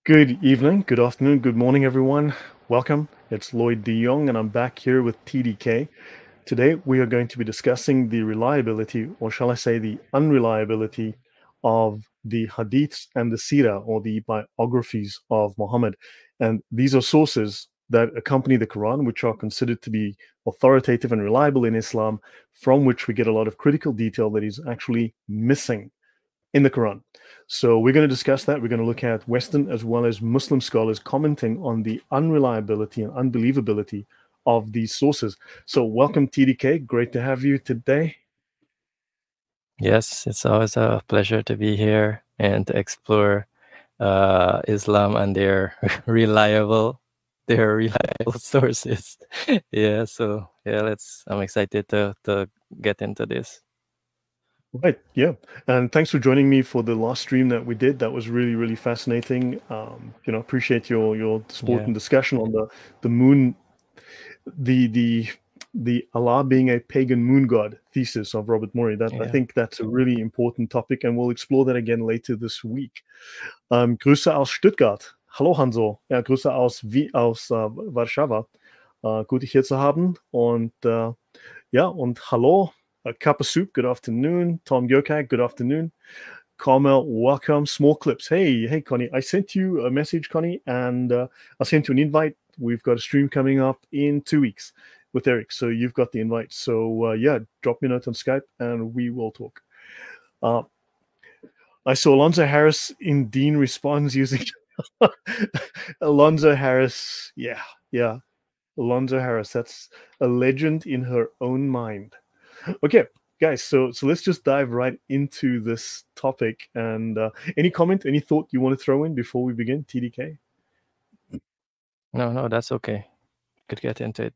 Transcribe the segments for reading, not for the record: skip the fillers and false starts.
Good evening, good afternoon, good morning, everyone. Welcome. It's Lloyd De Jongh, and I'm back here with TDK. Today, we are going to be discussing the reliability, or shall I say, the unreliability of the Hadiths and the Sira, or the biographies of Muhammad. And these are sources that accompany the Quran, which are considered to be authoritative and reliable in Islam, from which we get a lot of critical detail that is actually missing in the Quran. So we're going to discuss that. We're going to look at Western as well as Muslim scholars commenting on the unreliability and unbelievability of these sources. So welcome, TDK. Great to have you today. Yes, it's always a pleasure to be here and to explore Islam and reliable, their reliable sources. I'm excited to get into this. Right, yeah. And thanks for joining me for the last stream that we did. That was really, really fascinating. Appreciate your support Yeah, and discussion on the moon, the the Allah being a pagan moon god thesis of Robert Morey. That I yeah. think that's a really important topic, and we'll explore that again later this week. Grüße aus Stuttgart. Hallo Hanso. Ja, Grüße aus Warschau. Gut, dich hier zu haben. Und hallo. Kappa Soup, good afternoon. Tom Yokai, good afternoon. Carmel, welcome. Small clips. Hey, Connie. I sent you a message, Connie, and I sent you an invite. We've got a stream coming up in 2 weeks with Eric, so you've got the invite. So drop me a note on Skype, and we will talk. I saw Alonzo Harris in Dean responds using Alonzo Harris. Yeah. Alonzo Harris. That's a legend in her own mind. Okay, guys. So let's just dive right into this topic. And any comment, any thought you want to throw in before we begin, TDK? No, that's okay. Could get into it.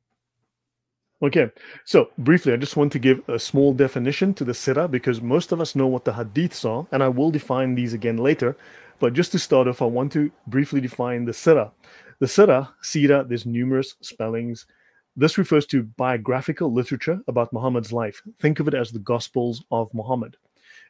Okay, so briefly, I just want to give a small definition to the Sira because most of us know what the Hadiths are, and I will define these again later. But just to start off, I want to briefly define the Sira. The Sira, there's numerous spellings. This refers to biographical literature about Muhammad's life. Think of it as the Gospels of Muhammad.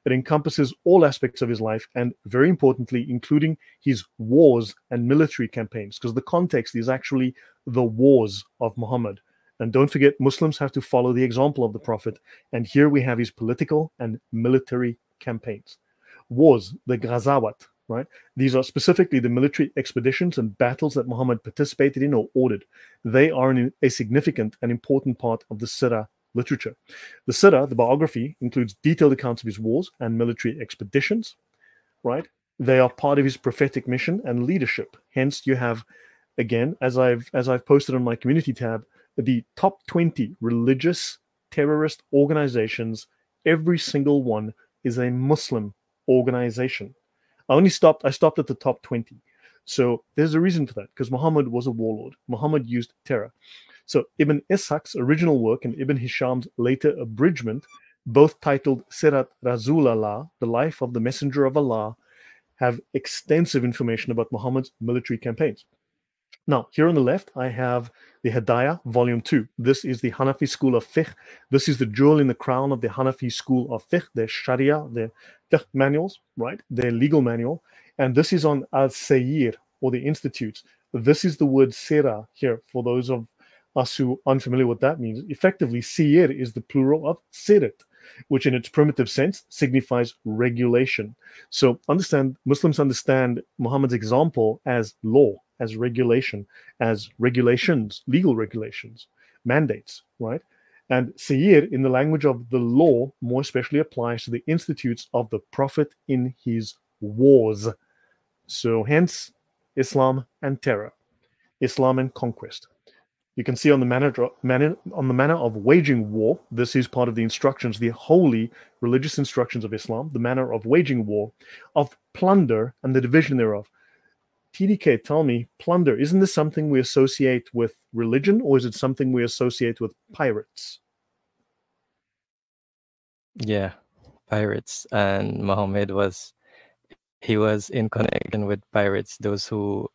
It encompasses all aspects of his life and, very importantly, including his wars and military campaigns, because the context is actually the wars of Muhammad. And don't forget, Muslims have to follow the example of the Prophet. And here we have his political and military campaigns. Wars, the Ghazawat, right? These are specifically the military expeditions and battles that Muhammad participated in or ordered. They are a significant and important part of the Sirah literature. The Sirah, the biography, includes detailed accounts of his wars and military expeditions, right? They are part of his prophetic mission and leadership. Hence, you have, again, as I've posted on my community tab, the top 20 religious terrorist organizations. Every single one is a Muslim organization. I stopped at the top 20. So there's a reason for that, because Muhammad was a warlord. Muhammad used terror. So Ibn Ishaq's original work and Ibn Hisham's later abridgment, both titled Sirat Rasulullah, the life of the Messenger of Allah, have extensive information about Muhammad's military campaigns. Now, here on the left, I have the Hidayah, Volume 2. This is the Hanafi school of fiqh. This is the jewel in the crown of the Hanafi school of fiqh, their Sharia, their fiqh manuals, right? Their legal manual. And this is on Al-Sayyir, or the institutes. This is the word Sira here, for those of us who are unfamiliar with what that means. Effectively, Siyir is the plural of Sirit, which in its primitive sense signifies regulation. So Muslims understand Muhammad's example as law, as regulation, as regulations, legal regulations, mandates, right? And Sayyid, in the language of the law, more especially applies to the institutes of the Prophet in his wars. So hence, Islam and terror, Islam and conquest. You can see on the manner of waging war. This is part of the instructions, the holy religious instructions of Islam, the manner of waging war, of plunder and the division thereof. TDK, tell me, plunder, isn't this something we associate with religion, or is it something we associate with pirates? Yeah, pirates, and Muhammad was in connection with pirates, those who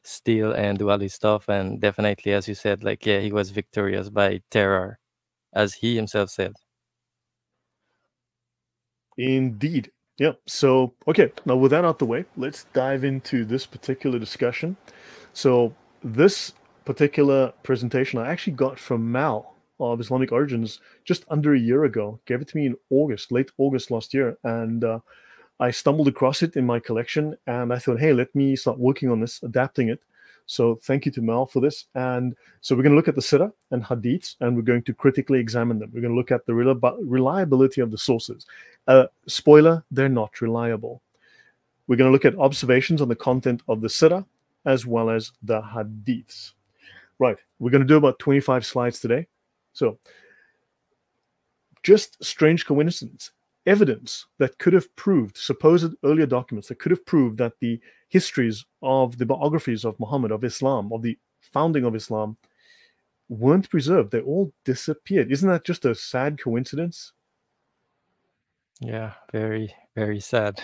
steal and do all this stuff. And definitely, as you said, he was victorious by terror, as he himself said. Indeed. Yeah. So, okay. Now, with that out the way, let's dive into this particular discussion. So, this particular presentation I actually got from Mal of Islamic Origins just under a year ago. Gave it to me in August, late August last year, and I stumbled across it in my collection, and I thought, hey, let me start working on this, adapting it. So, thank you to Mal for this. And so, we're going to look at the Sira and Hadiths, and we're going to critically examine them. We're going to look at the reliability of the sources. Spoiler, they're not reliable. We're going to look at observations on the content of the Sira as well as the Hadiths. Right, we're going to do about 25 slides today. So, just strange coincidence, evidence that could have proved, supposed earlier documents that could have proved that the histories of the biographies of Muhammad, of Islam, of the founding of Islam, weren't preserved. They all disappeared. Isn't that just a sad coincidence? Yeah, very, very sad.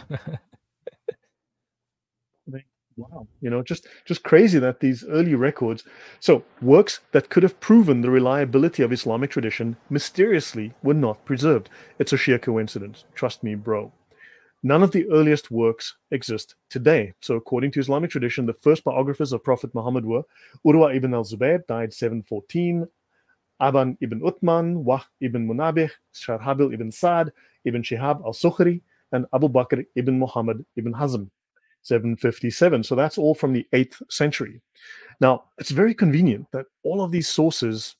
Wow, just crazy that these early records, so works that could have proven the reliability of Islamic tradition mysteriously were not preserved. It's a sheer coincidence. Trust me, bro. None of the earliest works exist today. So, according to Islamic tradition, the first biographers of Prophet Muhammad were Urwa ibn al-Zubayr, died 714, Aban ibn Uthman, Wah ibn Munabih, Sharhabil ibn Sa'd, ibn Shihab al-Sukhri, and Abu Bakr ibn Muhammad ibn Hazm, 757. So that's all from the 8th century. Now, it's very convenient that all of these sources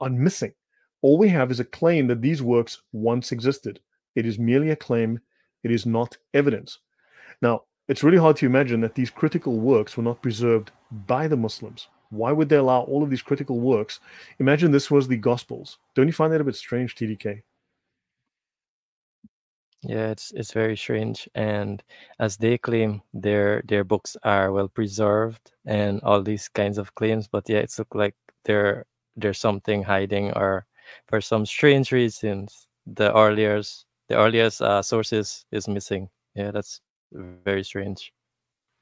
are missing. All we have is a claim that these works once existed. It is merely a claim, it is not evidence. Now, it's really hard to imagine that these critical works were not preserved by the Muslims. Why would they allow all of these critical works? Imagine this was the Gospels. Don't you find that a bit strange, TDK? Yeah, it's very strange. And as they claim, their books are well preserved and all these kinds of claims, but yeah, it's look like there's something hiding, or for some strange reasons, the earliest sources is missing. Yeah, that's very strange.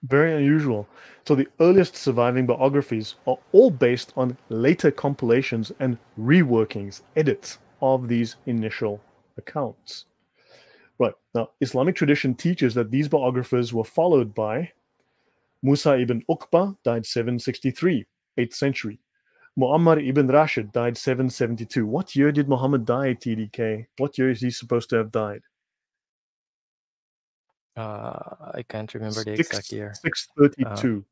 Very unusual. So the earliest surviving biographies are all based on later compilations and reworkings, edits of these initial accounts. Right. Now, Islamic tradition teaches that these biographers were followed by Musa ibn Uqba, died 763, 8th century. Muammar ibn Rashid died 772. What year did Muhammad die, TDK? What year is he supposed to have died? I can't remember the exact Six year. six Uh, 32.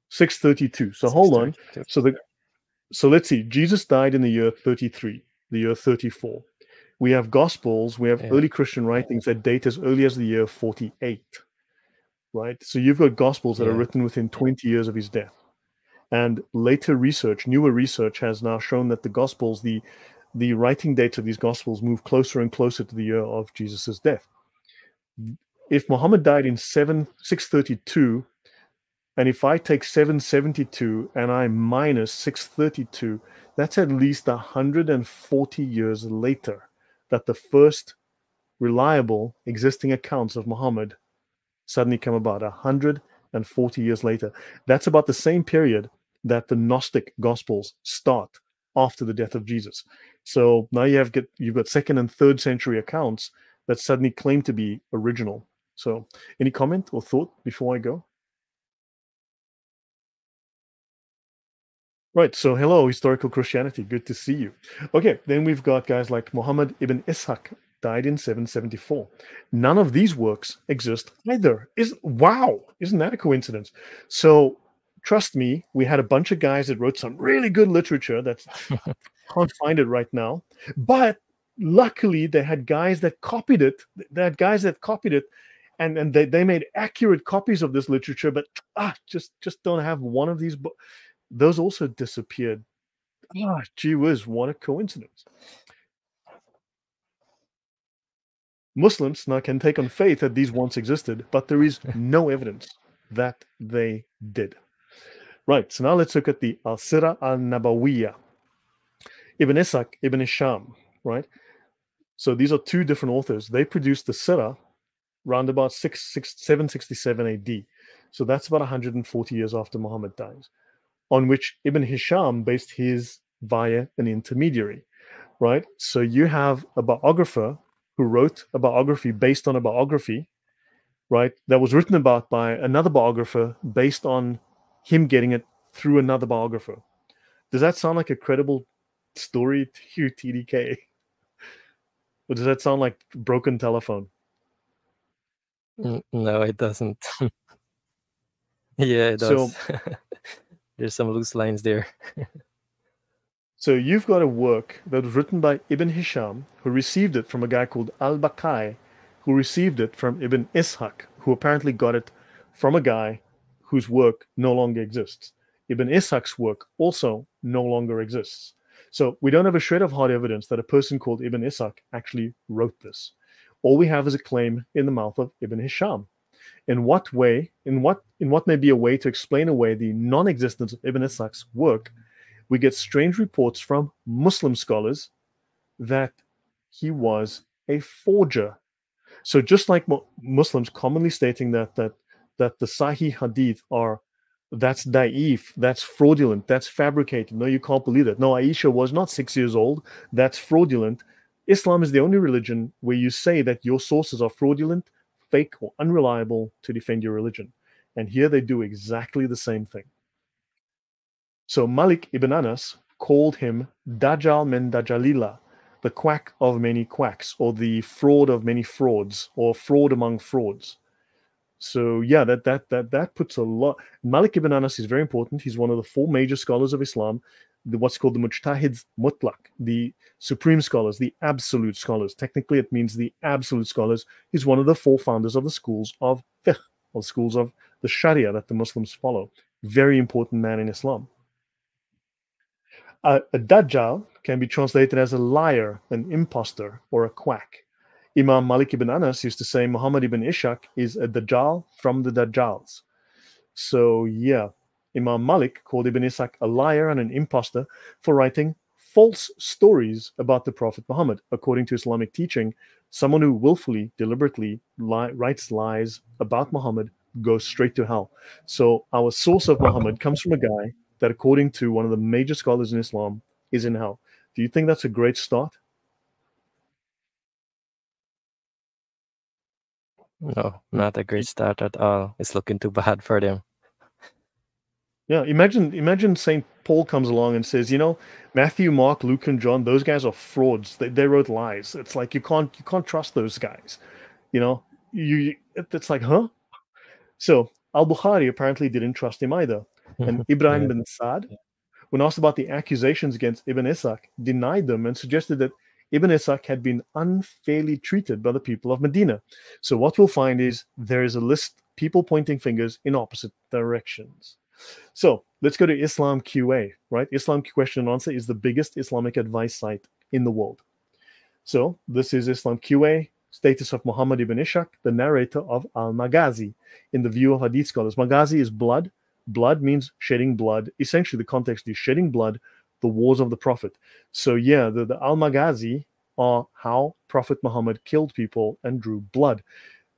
632. So hold on. 632. So let's see. Jesus died in the year 33, the year 34. We have Gospels, we have Yeah, early Christian writings that date as early as the year 48, right? So you've got Gospels that are yeah. written within 20 years of his death. And later research, newer research, has now shown that the Gospels, the writing dates of these Gospels move closer and closer to the year of Jesus' death. If Muhammad died in 632, and if I take 772 and I minus 632, that's at least 140 years later that the first reliable existing accounts of Muhammad suddenly come about. 140 years later. That's about the same period that the Gnostic Gospels start after the death of Jesus. So now you've got second and third century accounts that suddenly claim to be original. So any comment or thought before I go? Right. So, hello, historical Christianity. Good to see you. Okay. Then we've got guys like Muhammad ibn Ishaq, died in 774. None of these works exist either. Wow. Isn't that a coincidence? So, trust me, we had a bunch of guys that wrote some really good literature that can't find it right now. But luckily, they had guys that copied it. They had guys that copied it. And they made accurate copies of this literature, but just don't have one of these books. Those also disappeared. Ah, gee whiz, what a coincidence. Muslims now can take on faith that these once existed, but there is no evidence that they did. Right, so now let's look at the Al-Sira al-Nabawiyya. Ibn Ishaq, Ibn Hisham, right? So these are two different authors. They produced the Sira round about 767 AD. So that's about 140 years after Muhammad dies, on which Ibn Hisham based his via an intermediary, right? So you have a biographer who wrote a biography based on a biography, right? That was written about by another biographer based on him getting it through another biographer. Does that sound like a credible story to you, TDK? Or does that sound like broken telephone? No, it doesn't. Yeah, it So, does. There's some loose lines there. so you've got a work that was written by Ibn Hisham, who received it from a guy called Al-Baqai, who received it from Ibn Ishaq, who apparently got it from a guy whose work no longer exists. Ibn Ishaq's work also no longer exists. So we don't have a shred of hard evidence that a person called Ibn Ishaq actually wrote this. All we have is a claim in the mouth of Ibn Hisham. In what way, in what may be a way to explain away the non-existence of Ibn Ishaq's work, we get strange reports from Muslim scholars that he was a forger. So just like Muslims commonly stating that the Sahih Hadith are that's da'if, that's fraudulent, that's fabricated. No, you can't believe that. No, Aisha was not 6 years old. That's fraudulent. Islam is the only religion where you say that your sources are fraudulent, fake, or unreliable to defend your religion. And here they do exactly the same thing. So Malik ibn Anas called him Dajjal men Dajjalila, the quack of many quacks, or the fraud of many frauds, or fraud among frauds. So yeah, that puts a lot. Malik ibn Anas is very important. He's one of the four major scholars of Islam, what's called the Mujtahids Mutlaq, the supreme scholars, the absolute scholars. Technically, it means the absolute scholars. He's one of the four founders of the schools of fiqh, or schools of the Sharia that the Muslims follow. Very important man in Islam. A Dajjal can be translated as a liar, an impostor, or a quack. Imam Malik ibn Anas used to say Muhammad ibn Ishaq is a Dajjal from the Dajjals. So, yeah, Imam Malik called Ibn Ishaq a liar and an impostor for writing false stories about the Prophet Muhammad. According to Islamic teaching, someone who willfully, deliberately writes lies about Muhammad goes straight to hell. So, our source of Muhammad comes from a guy that, according to one of the major scholars in Islam, is in hell. Do you think that's a great start? No, not a great start at all. It's looking too bad for them. Yeah, imagine Saint Paul comes along and says, Matthew, Mark, Luke, and John, those guys are frauds. They wrote lies. It's like you can't trust those guys. You know, it's like, huh? So Al-Bukhari apparently didn't trust him either. And Ibrahim Yeah. bin Sa'd, when asked about the accusations against Ibn Ishaq, denied them and suggested that Ibn Ishaq had been unfairly treated by the people of Medina. So what we'll find is there is a list, people pointing fingers in opposite directions. So let's go to Islam QA, right? Islam Question and Answer is the biggest Islamic advice site in the world. So this is Islam QA, status of Muhammad ibn Ishaq, the narrator of Al-Maghazi, in the view of Hadith scholars. Maghazi is blood. Blood means shedding blood. Essentially, the context is shedding blood, the wars of the Prophet. So yeah, the Al-Maghazi are how Prophet Muhammad killed people and drew blood,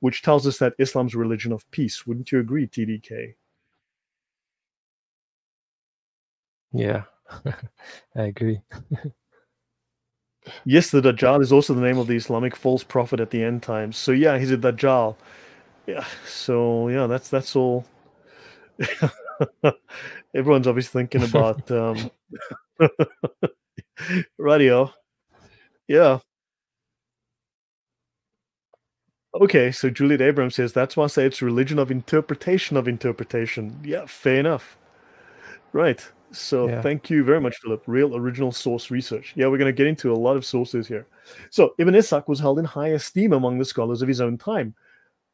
which tells us that Islam's a religion of peace. Wouldn't you agree, TDK? Yeah, I agree. Yes, the Dajjal is also the name of the Islamic false prophet at the end times. So yeah, he's a Dajjal. Yeah. So yeah, that's all. Everyone's obviously thinking about radio. Yeah. Okay, so Juliet Abrams says that's why I say it's religion of interpretation of interpretation. Yeah, fair enough. Right. So Yeah. thank you very much, Philip. Real original source research. Yeah, we're going to get into a lot of sources here. So Ibn Ishaq was held in high esteem among the scholars of his own time.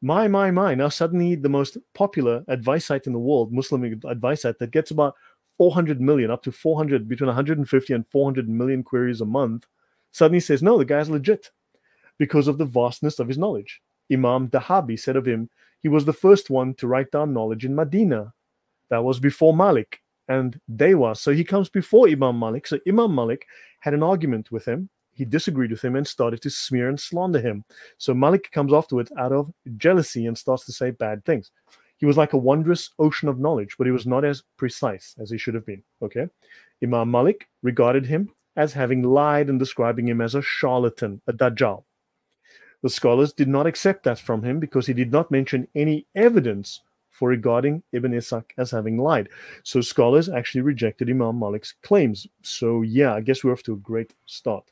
My. Now suddenly the most popular advice site in the world, Muslim advice site that gets about 400 million, up to 400, between 150 and 400 million queries a month, suddenly says, no, the guy's legit because of the vastness of his knowledge. Imam Dahabi said of him, he was the first one to write down knowledge in Medina. That was before Malik and Dewa. So he comes before Imam Malik. So Imam Malik had an argument with him. He disagreed with him and started to smear and slander him. So Malik comes afterwards out of jealousy and starts to say bad things. He was like a wondrous ocean of knowledge, but he was not as precise as he should have been. Okay. Imam Malik regarded him as having lied and describing him as a charlatan, a dajjal. The scholars did not accept that from him because he did not mention any evidence for regarding Ibn Ishaq as having lied. So scholars actually rejected Imam Malik's claims. So yeah, I guess we're off to a great start.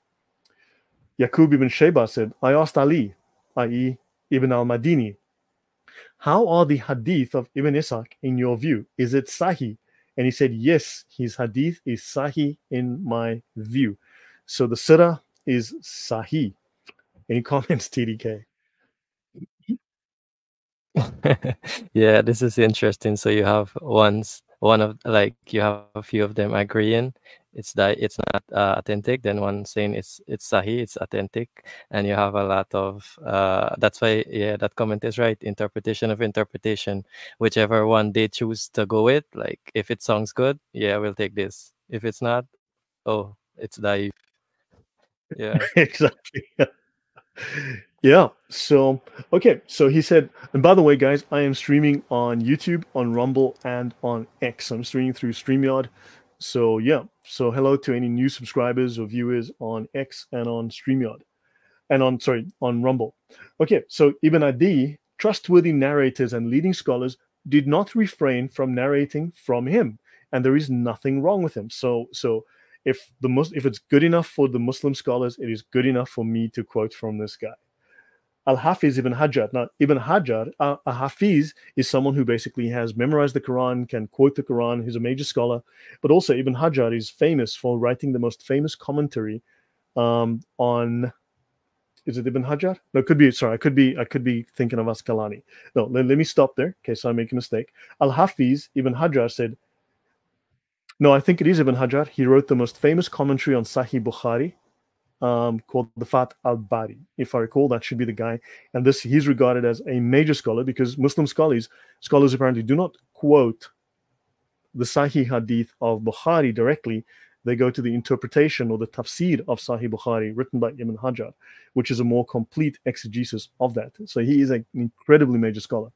Yaqub ibn Shayba said, I asked Ali, i.e. Ibn al-Madini, how are the hadith of Ibn Ishaq in your view? Is it sahih? And he said, yes, his hadith is sahih in my view. So the Sira is sahih. Any comments, TDK? Yeah, this is interesting. So you have one of like you have a few of them agreeing it's not authentic, then one saying it's sahih, it's authentic, and you have a lot of that's why, yeah, that comment is right. Interpretation of interpretation, whichever one they choose to go with. Like if it sounds good, yeah, we'll take this. If it's not, oh, it's daif. Yeah. Exactly. Yeah. So, okay. So he said, and by the way, guys, I am streaming on YouTube, on Rumble, and on X. I'm streaming through StreamYard. So, yeah. So, hello to any new subscribers or viewers on X and on StreamYard and on Rumble. Okay. So, Ibn Adi, trustworthy narrators and leading scholars did not refrain from narrating from him, and there is nothing wrong with him. So, if it's good enough for the Muslim scholars, it is good enough for me to quote from this guy. Al-Hafiz ibn Hajar. Now, Ibn Hajar, a Hafiz is someone who basically has memorized the Quran, can quote the Quran, he's a major scholar, but also Ibn Hajar is famous for writing the most famous commentary on, is it Ibn Hajar? No, it could be, sorry, I could be thinking of Asqalani. No, let me stop there in case I make a mistake. Al-Hafiz ibn Hajar said, no, I think it is Ibn Hajar. He wrote the most famous commentary on Sahih Bukhari, called the Fat al-Bari. If I recall, that should be the guy. And he's regarded as a major scholar because Muslim scholars apparently do not quote the Sahih Hadith of Bukhari directly. They go to the interpretation or the tafsir of Sahih Bukhari written by Ibn Hajar, which is a more complete exegesis of that. So he is an incredibly major scholar.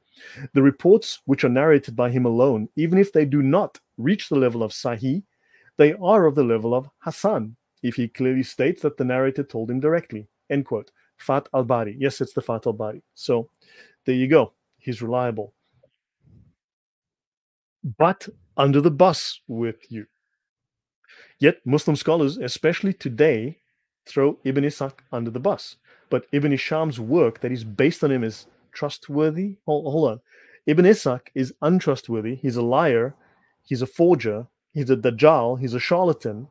The reports which are narrated by him alone, even if they do not reach the level of Sahih, they are of the level of Hasan, if he clearly states that the narrator told him directly. End quote. Fat al-Bari. Yes, it's the Fat al-Bari. So there you go. He's reliable. But under the bus with you. Yet Muslim scholars, especially today, throw Ibn Ishaq under the bus. But Ibn Hisham's work that is based on him is trustworthy. Hold on. Ibn Ishaq is untrustworthy. He's a liar. He's a forger. He's a dajjal. He's a charlatan.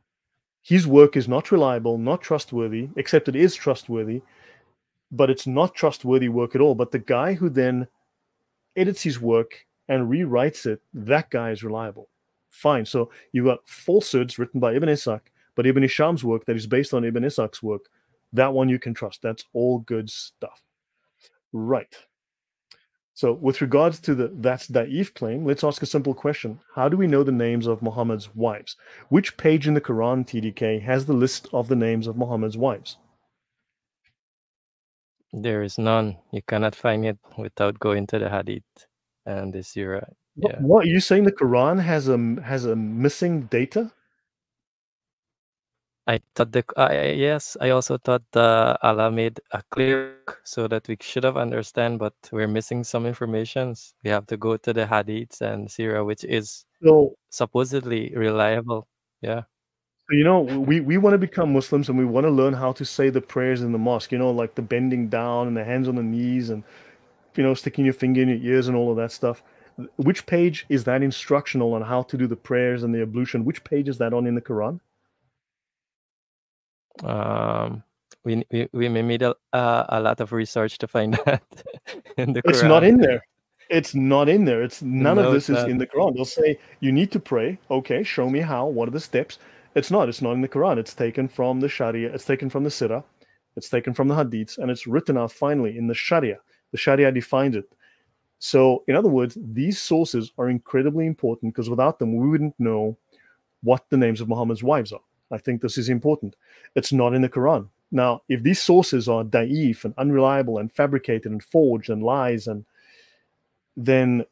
His work is not reliable, not trustworthy, except it is trustworthy, but it's not trustworthy work at all. But the guy who then edits his work and rewrites it, that guy is reliable. Fine. So you've got falsehoods written by Ibn Ishaq, but Ibn Hisham's work that is based on Ibn Ishaq's work, that one you can trust. That's all good stuff. Right. So with regards to that's da'if claim, let's ask a simple question. How do we know the names of Muhammad's wives? Which page in the Quran, TDK, has the list of the names of Muhammad's wives? There is none. You cannot find it without going to the Hadith and the Sira. Yeah. What are you saying? The Quran has a missing data? I thought yes, I also thought Allah made a clear so that we should have understand, but we're missing some informations. We have to go to the Hadiths and Sira, which is So, supposedly reliable. Yeah. we want to become Muslims and we want to learn how to say the prayers in the mosque, like the bending down and the hands on the knees and, sticking your finger in your ears and all of that stuff. Which page is that instructional on how to do the prayers and the ablution? Which page is that on in the Quran? We may need a lot of research to find that in the It's not Quran. in there. It's not in there. It's none of No, this it's is not. in the Quran. They'll say you need to pray. Okay, show me how. What are the steps? It's not. It's not in the Quran. It's taken from the Sharia. It's taken from the Sira. It's taken from the Hadiths, and it's written out finally in the Sharia. The Sharia defines it. So, in other words, these sources are incredibly important because without them, we wouldn't know what the names of Muhammad's wives are. I think this is important. It's not in the Quran. Now, if these sources are da'if and unreliable and fabricated and forged and lies, and then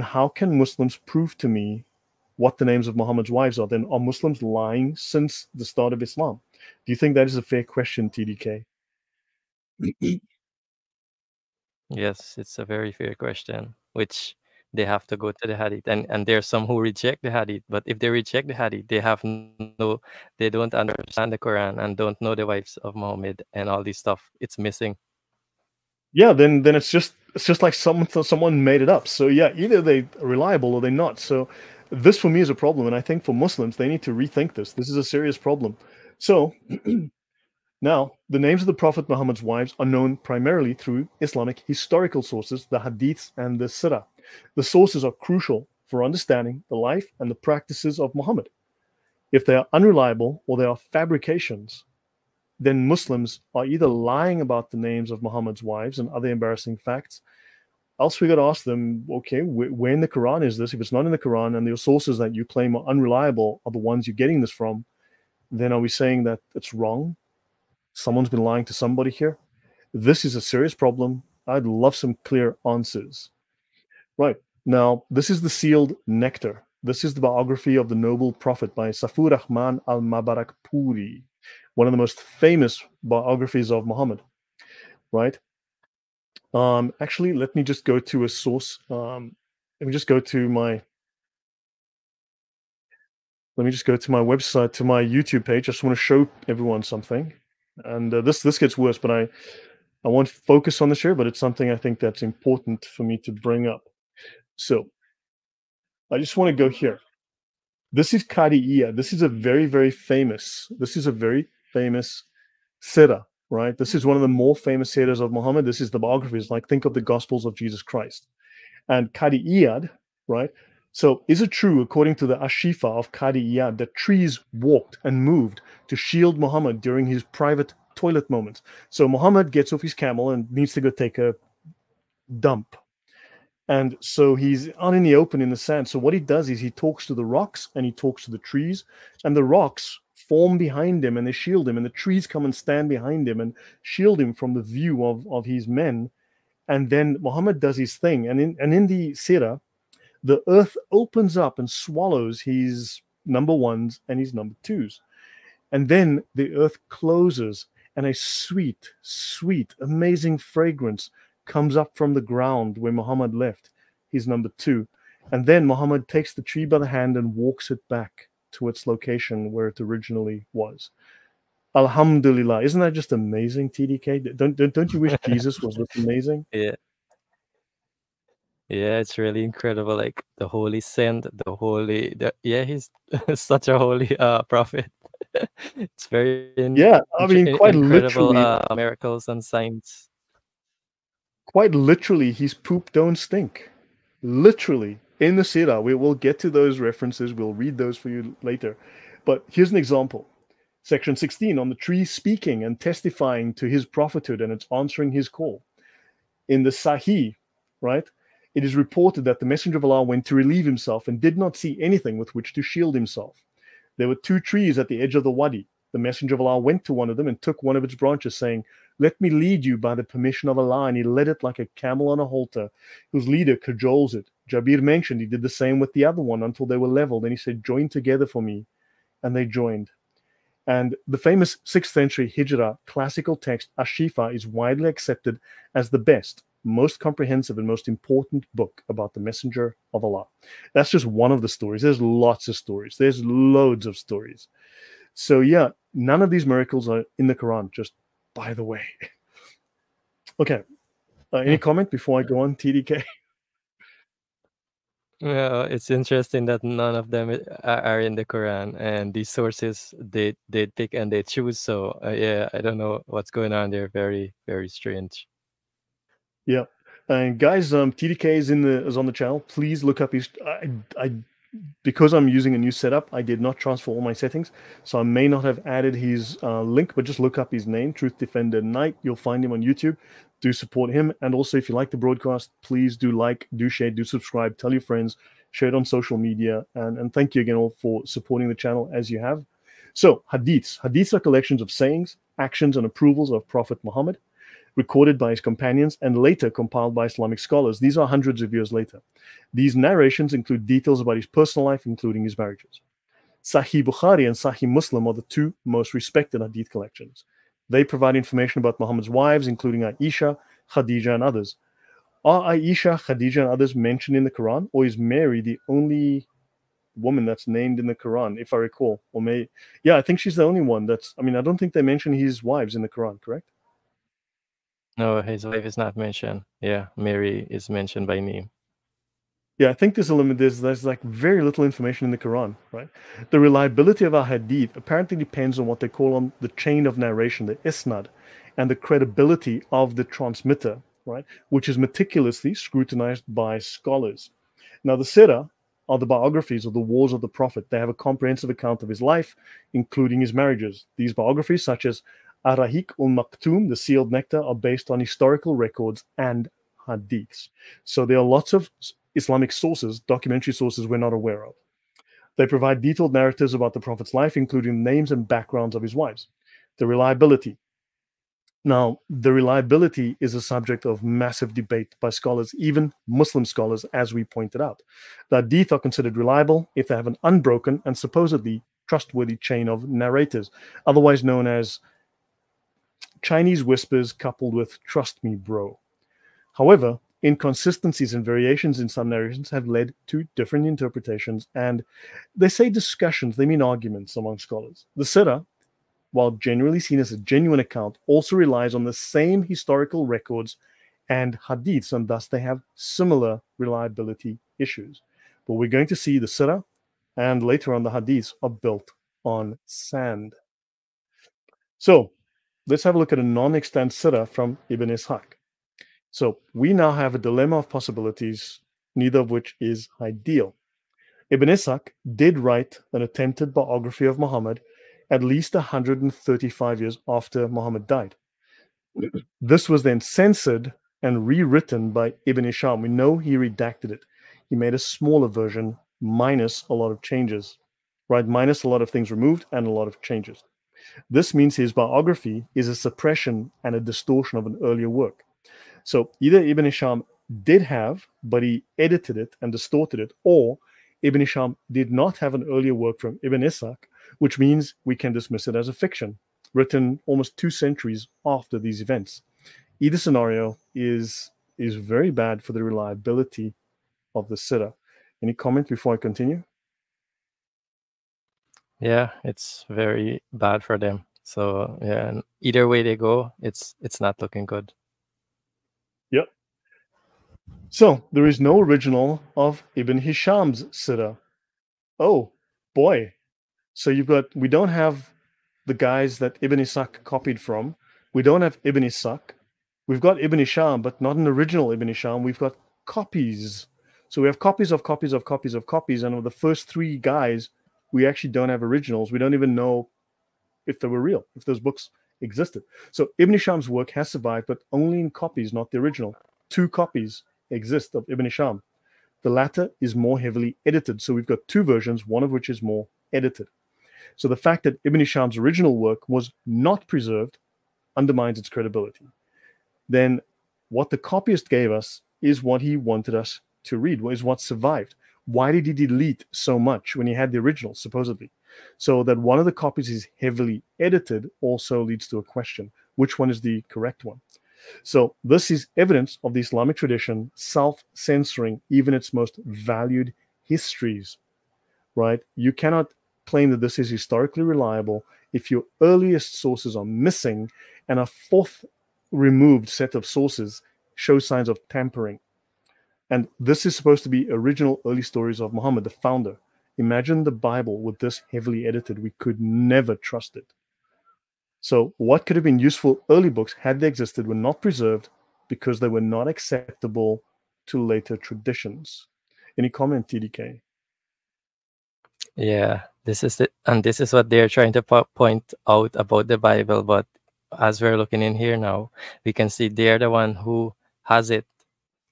how can Muslims prove to me what the names of Muhammad's wives are? Then are Muslims lying since the start of Islam? Do you think that is a fair question, TDK? Yes, it's a very fair question, which they have to go to the Hadith. And there's some who reject the Hadith, but if they reject the Hadith, they don't understand the Quran and don't know the wives of Muhammad and all this stuff. It's missing. Yeah, then it's just like someone made it up. So yeah, either they're reliable or they're not. So this for me is a problem, and I think for Muslims they need to rethink this. This is a serious problem. So now the names of the Prophet Muhammad's wives are known primarily through Islamic historical sources, the Hadiths and the Sira. The sources are crucial for understanding the life and the practices of Muhammad. If they are unreliable or they are fabrications, then Muslims are either lying about the names of Muhammad's wives and other embarrassing facts. Else, we got to ask them, okay, where in the Quran is this? If it's not in the Quran and the sources that you claim are unreliable are the ones you're getting this from, then are we saying that it's wrong? Someone's been lying to somebody here? This is a serious problem. I'd love some clear answers. Right. Now, this is the sealed nectar. This is the biography of the noble prophet by Safur Rahman al Mabarakpuri, one of the most famous biographies of Muhammad. Right. Actually, let me just go to a source. Let me just go to my website, to my YouTube page. I just want to show everyone something. And this gets worse, but I won't focus on this here, but it's something I think that's important for me to bring up. So I just want to go here. This is Qadi'iyya. This is a very famous Sira, right? This is one of the more famous Siras of Muhammad. This is the biographies, like think of the Gospels of Jesus Christ. And Qadi'iyad, right? So is it true, according to the Ashifa of Qadi'iyad, that trees walked and moved to shield Muhammad during his private toilet moments? So Muhammad gets off his camel and needs to go take a dump. And so he's out in the open in the sand. So what he does is he talks to the rocks and he talks to the trees, and the rocks form behind him and they shield him, and the trees come and stand behind him and shield him from the view of his men. And then Muhammad does his thing. And in the Sirah, the earth opens up and swallows his number ones and his number twos. And then the earth closes, and a sweet, sweet, amazing fragrance comes up from the ground where Muhammad left his number two. And then Muhammad takes the tree by the hand and walks it back to its location where it originally was. Alhamdulillah. Isn't that just amazing, TDK? Don't you wish Jesus was this amazing? Yeah. Yeah, it's really incredible. Like the holy saint, yeah, he's such a holy prophet. It's very Yeah, I mean, incredible miracles and signs. quite literally, his poop don't stink. Literally, in the Sirah. We will get to those references. We'll read those for you later. But here's an example. Section 16, on the tree speaking and testifying to his prophethood, and it's answering his call. In the Sahih, right, it is reported that the Messenger of Allah went to relieve himself and did not see anything with which to shield himself. There were two trees at the edge of the wadi. The Messenger of Allah went to one of them and took one of its branches, saying, "Let me lead you by the permission of Allah." And he led it like a camel on a halter, whose leader cajoles it. Jabir mentioned he did the same with the other one until they were leveled. And he said, "Join together for me." And they joined. And the famous 6th century Hijrah classical text Ashifa is widely accepted as the best, most comprehensive, and most important book about the Messenger of Allah. That's just one of the stories. There's lots of stories. There's loads of stories. So yeah, none of these miracles are in the Quran, just by the way. Okay. Any comment before I go on, TDK? Yeah, it's interesting that none of them are in the Quran, and these sources they pick and they choose. So yeah, I don't know what's going on there. Very very strange. Yeah. And guys, TDK is on the channel. Please look up his. I because I'm using a new setup, I did not transfer all my settings, so I may not have added his link, but just look up his name, Truth Defender Knight. You'll find him on YouTube. Do support him. And also, if you like the broadcast, please do like, do share, do subscribe, tell your friends, share it on social media. And thank you again all for supporting the channel as you have. So, Hadiths. Hadiths are collections of sayings, actions, and approvals of Prophet Muhammad, recorded by his companions and later compiled by Islamic scholars. These are hundreds of years later. These narrations include details about his personal life, including his marriages. Sahih Bukhari and Sahih Muslim are the two most respected hadith collections. They provide information about Muhammad's wives, including Aisha, Khadija, and others. Are Aisha, Khadija, and others mentioned in the Quran, or is Mary the only woman that's named in the Quran, if I recall? Or yeah, I think she's the only one that's. I mean, I don't think they mention his wives in the Quran, correct? No, his wife is not mentioned. Yeah, Mary is mentioned by name. Yeah, I think there's a limit. There's like very little information in the Quran, right? The reliability of our hadith apparently depends on what they call on the chain of narration, the isnad, and the credibility of the transmitter, right? Which is meticulously scrutinized by scholars. Now, the Sira are the biographies of the wars of the Prophet. They have a comprehensive account of his life, including his marriages. These biographies, such as Arahik ul Maktoum, the sealed nectar, are based on historical records and hadiths. So there are lots of Islamic sources, documentary sources we're not aware of. They provide detailed narratives about the Prophet's life, including names and backgrounds of his wives. The reliability. Now, the reliability is a subject of massive debate by scholars, even Muslim scholars, as we pointed out. The hadith are considered reliable if they have an unbroken and supposedly trustworthy chain of narrators, otherwise known as Chinese whispers coupled with trust me, bro. However, inconsistencies and variations in some narrations have led to different interpretations, and they say discussions, they mean arguments among scholars. The Sirah, while generally seen as a genuine account, also relies on the same historical records and hadiths, and thus they have similar reliability issues. But we're going to see the Sirah and later on the hadiths are built on sand. So let's have a look at a non-extant Sirah from Ibn Ishaq. So we now have a dilemma of possibilities, neither of which is ideal. Ibn Ishaq did write an attempted biography of Muhammad at least 135 years after Muhammad died. This was then censored and rewritten by Ibn Hisham. We know he redacted it. He made a smaller version, minus a lot of changes, right? Minus a lot of things removed and a lot of changes. This means his biography is a suppression and a distortion of an earlier work. So either Ibn Hisham did have, but he edited it and distorted it, or Ibn Hisham did not have an earlier work from Ibn Ishaq, which means we can dismiss it as a fiction, written almost 2 centuries after these events. Either scenario is very bad for the reliability of the Sirah. Any comment before I continue? Yeah, it's very bad for them. So yeah, and either way they go, it's not looking good. Yep. So there is no original of Ibn Hisham's Sirah. Oh boy. So we don't have the guys that Ibn Ishaq copied from. We don't have Ibn Ishaq. We've got Ibn Hisham, but not an original Ibn Hisham. We've got copies. So we have copies of copies of copies of copies. And of the first 3 guys, we actually don't have originals. We don't even know if they were real, if those books existed. So Ibn Hisham's work has survived, but only in copies, not the original. 2 copies exist of Ibn Hisham. The latter is more heavily edited. So we've got 2 versions, one of which is more edited. So the fact that Ibn Hisham's original work was not preserved undermines its credibility. Then what the copyist gave us is what he wanted us to read, is what survived. Why did he delete so much when he had the original, supposedly? So that one of the copies is heavily edited also leads to a question. Which one is the correct one? So this is evidence of the Islamic tradition self-censoring even its most valued histories, right? You cannot claim that this is historically reliable if your earliest sources are missing and a fourth removed set of sources shows signs of tampering. And this is supposed to be original early stories of Muhammad, the founder. Imagine the Bible with this heavily edited. We could never trust it. So, what could have been useful early books had they existed were not preserved because they were not acceptable to later traditions. Any comment, TDK? Yeah, this is it, and this is what they're trying to point out about the Bible. But as we're looking in here now, we can see they're the one who has it,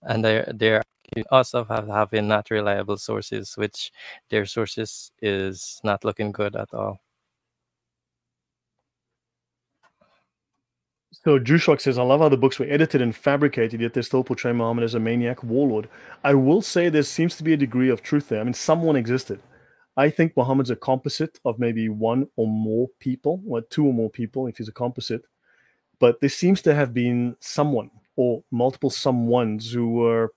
and they're accusing us of having not reliable sources, which their sources is not looking good at all. So Jushok says, I love how the books were edited and fabricated, yet they still portray Muhammad as a maniac warlord. I will say there seems to be a degree of truth there. I mean, someone existed. I think Muhammad's a composite of maybe 1 or more people, or 2 or more people if he's a composite. But there seems to have been someone. or multiple someones who were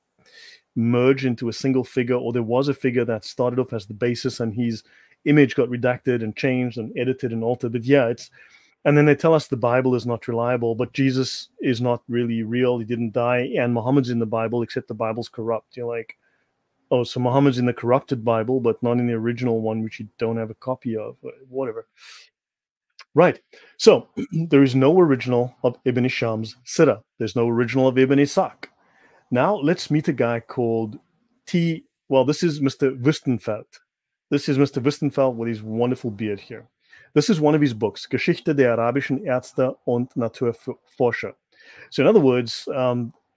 merged into a single figure, or there was a figure that started off as the basis and his image got redacted and changed and edited and altered. But yeah, it's, and then they tell us the Bible is not reliable, but Jesus is not really real. He didn't die, and Muhammad's in the Bible, except the Bible's corrupt. You're like, oh, so Muhammad's in the corrupted Bible, but not in the original one, which you don't have a copy of, whatever. Right. So there is no original of Ibn Hisham's Sira. There's no original of Ibn Ishaq. Now let's meet a guy called this is Mr. Wistenfeld. This is Mr. Wistenfeld with his wonderful beard here. This is one of his books, Geschichte der arabischen Ärzte und Naturforscher. So in other words,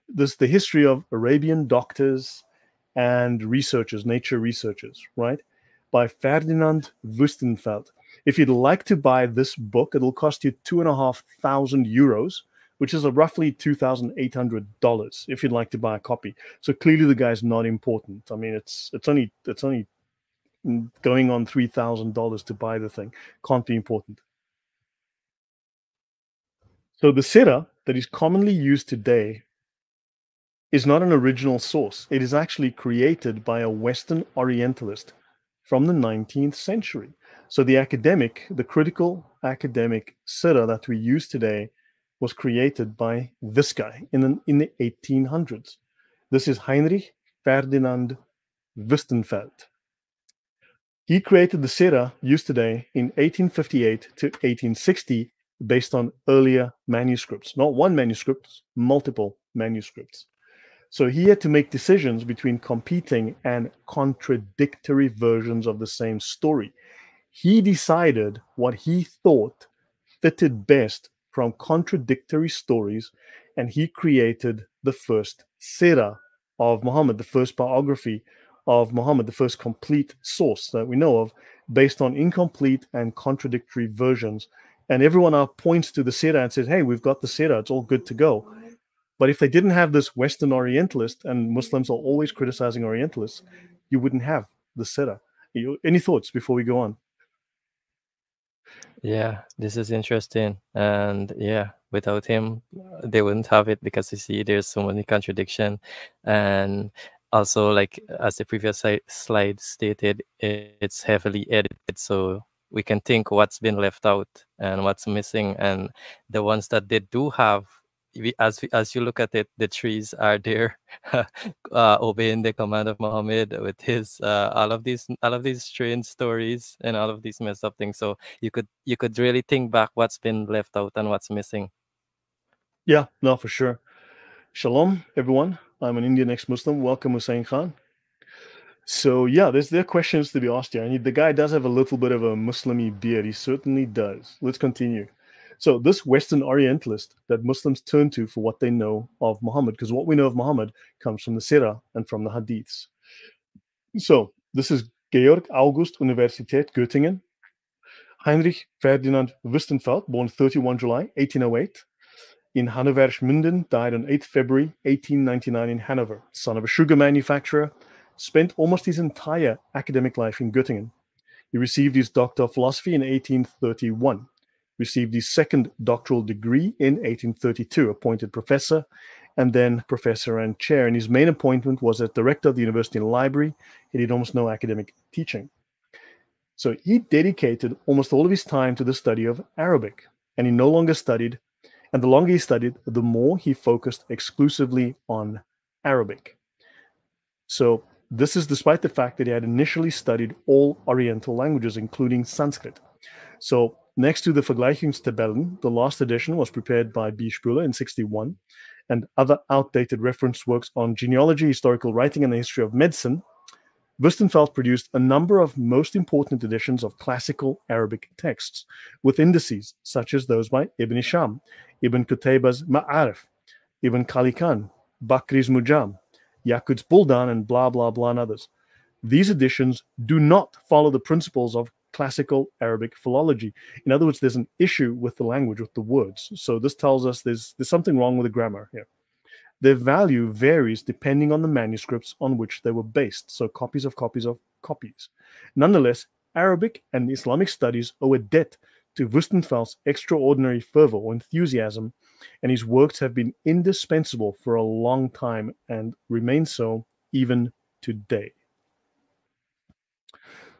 this is the history of Arabian doctors and researchers, nature researchers, right? By Ferdinand Wistenfeld. If you'd like to buy this book, it'll cost you €2,500, which is roughly $2,800 if you'd like to buy a copy. So clearly the guy's not important. I mean, it's only going on $3,000 to buy the thing. Can't be important. So the Sira that is commonly used today is not an original source. It is actually created by a Western Orientalist from the 19th century. So the critical academic Sira that we use today was created by this guy in the 1800s. This is Heinrich Ferdinand Wistenfeld. He created the Sira used today in 1858 to 1860 based on earlier manuscripts. Not one manuscript, multiple manuscripts. So he had to make decisions between competing and contradictory versions of the same story. He decided what he thought fitted best from contradictory stories, and he created the first Sira of Muhammad, the first biography of Muhammad, the first complete source that we know of, based on incomplete and contradictory versions. And everyone now points to the Sira and says, hey, we've got the Sira, it's all good to go. But if they didn't have this Western Orientalist, and Muslims are always criticizing Orientalists, you wouldn't have the Sira. Any thoughts before we go on? Yeah, this is interesting. And yeah, without him, they wouldn't have it, because you see there's so many contradiction. And also, like as the previous slide stated, it's heavily edited, so we can think what's been left out and what's missing. And the ones that they do have, as you look at it, the trees are there, obeying the command of Muhammad with his all of these strange stories and all of these messed up things. So you could really think back what's been left out and what's missing. Yeah, no, for sure. Shalom, everyone. I'm an Indian ex-Muslim. Welcome, Hussein Khan. So yeah, there are questions to be asked here. And the guy does have a little bit of a Muslimy beard. He certainly does. Let's continue. So this Western Orientalist that Muslims turn to for what they know of Muhammad, because what we know of Muhammad comes from the Sira and from the Hadiths. So this is Georg August Universität Göttingen. Heinrich Ferdinand Wistenfeld, born 31 July 1808. In Hannover-Schmünden, died on 8 February 1899 in Hanover. Son of a sugar manufacturer, spent almost his entire academic life in Göttingen. He received his Doctor of Philosophy in 1831, received his second doctoral degree in 1832, appointed professor, and then professor and chair. And his main appointment was as director of the university library. He did almost no academic teaching. So he dedicated almost all of his time to the study of Arabic, and he no longer studied. And the longer he studied, the more he focused exclusively on Arabic. So this is despite the fact that he had initially studied all Oriental languages, including Sanskrit. So next to the Vergleichungstabellen, the last edition was prepared by B. Spuler in 61, and other outdated reference works on genealogy, historical writing, and the history of medicine. Wistenfeld produced a number of most important editions of classical Arabic texts, with indices such as those by Ibn Hisham, Ibn Qutayba's Ma'arif, Ibn Khalikan, Bakri's Mujam, Yaqut's Buldan, and blah, blah, blah, and others. These editions do not follow the principles of classical Arabic philology. In other words, there's an issue with the language, with the words. So this tells us there's something wrong with the grammar here. Their value varies depending on the manuscripts on which they were based, so copies of copies of copies. Nonetheless, Arabic and Islamic studies owe a debt to Wüstenfeld's extraordinary fervor or enthusiasm, and his works have been indispensable for a long time and remain so even today.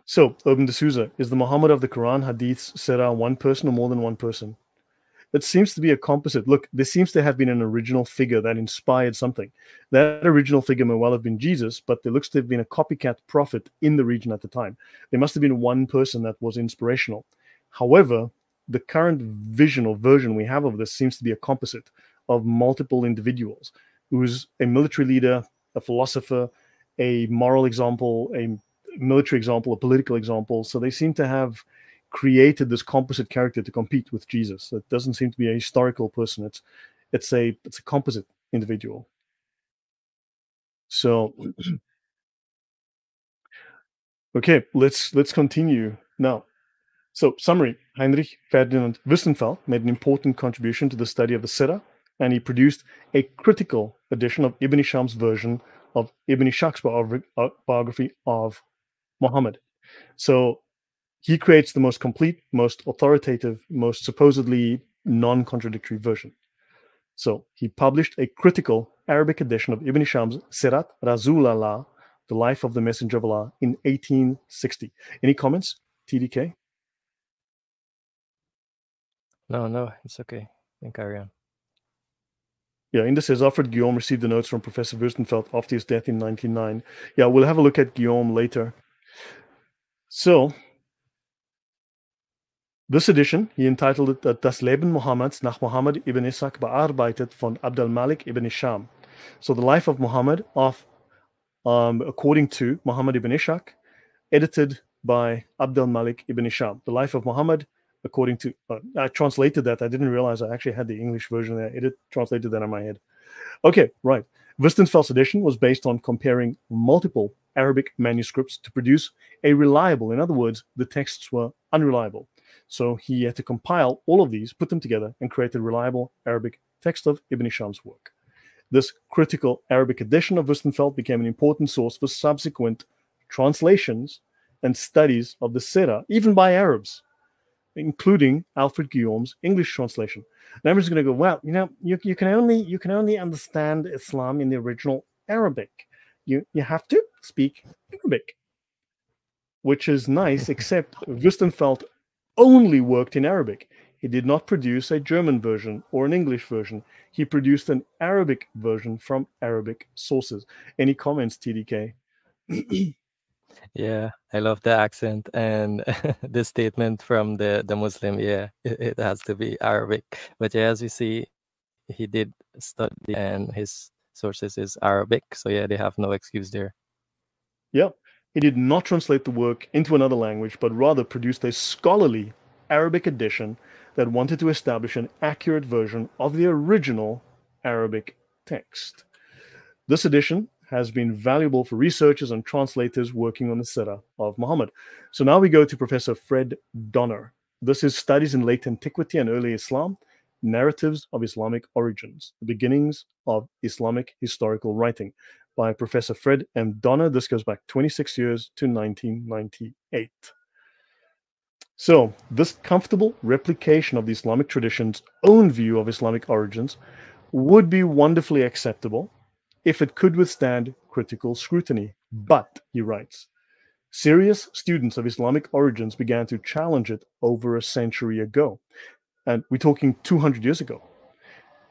So, Ibn D'Souza, is the Muhammad of the Quran, Hadiths, Sira one person or more than one person? It seems to be a composite. Look, there seems to have been an original figure that inspired something. That original figure may well have been Jesus, but there looks to have been a copycat prophet in the region at the time. There must have been one person that was inspirational. However, the current vision or version we have of this seems to be a composite of multiple individuals who's a military leader, a philosopher, a moral example, a military example, a political example. So they seem to have created this composite character to compete with Jesus. It doesn't seem to be a historical person. It's a composite individual. So okay, let's continue now. So summary: Heinrich Ferdinand Wüstenfeld made an important contribution to the study of the Sira, and he produced a critical edition of Ibn Hisham's version of Ibn Ishaq's biography of Muhammad. So he creates the most complete, most authoritative, most supposedly non-contradictory version. So he published a critical Arabic edition of Ibn Hisham's Sirat Rasul Allah, the life of the Messenger of Allah, in 1860. Any comments, TDK? No, it's okay. You can carry on. Yeah, Inda says Alfred Guillaume received the notes from Professor Wüstenfeld after his death in 1909. Yeah, we'll have a look at Guillaume later. So this edition, he entitled it Das Leben Muhammads nach Muhammad ibn Ishaq bearbeitet von Abd al-Malik ibn Hisham. So the life of Muhammad according to Muhammad ibn Ishaq, edited by Abd al-Malik ibn Hisham. The life of Muhammad, according to, I translated that. I didn't realize I actually had the English version there. It translated that in my head. Okay, right. Wüstenfeld's edition was based on comparing multiple Arabic manuscripts to produce a reliable, in other words, the texts were unreliable. So he had to compile all of these, put them together, and create a reliable Arabic text of Ibn Hisham's work. This critical Arabic edition of Wüstenfeld became an important source for subsequent translations and studies of the Sira, even by Arabs, including Alfred Guillaume's English translation. And everyone's going to go, well, you can only understand Islam in the original Arabic. You have to speak Arabic, which is nice, except Wüstenfeld only worked in Arabic. He did not produce a German version or an English version. He produced an Arabic version from Arabic sources. Any comments, TDK? Yeah, I love the accent and the statement from the Muslim. Yeah, it has to be Arabic. But yeah, as you see, he did study and his sources is Arabic. So yeah, they have no excuse there. Yeah, he did not translate the work into another language, but rather produced a scholarly Arabic edition that wanted to establish an accurate version of the original Arabic text. This edition has been valuable for researchers and translators working on the Sira of Muhammad. So now we go to Professor Fred Donner. This is Studies in Late Antiquity and Early Islam, Narratives of Islamic Origins, the Beginnings of Islamic Historical Writing by Professor Fred M. Donner. This goes back 26 years to 1998. So this comfortable replication of the Islamic tradition's own view of Islamic origins would be wonderfully acceptable if it could withstand critical scrutiny. But, he writes, serious students of Islamic origins began to challenge it over a century ago. And we're talking 200 years ago,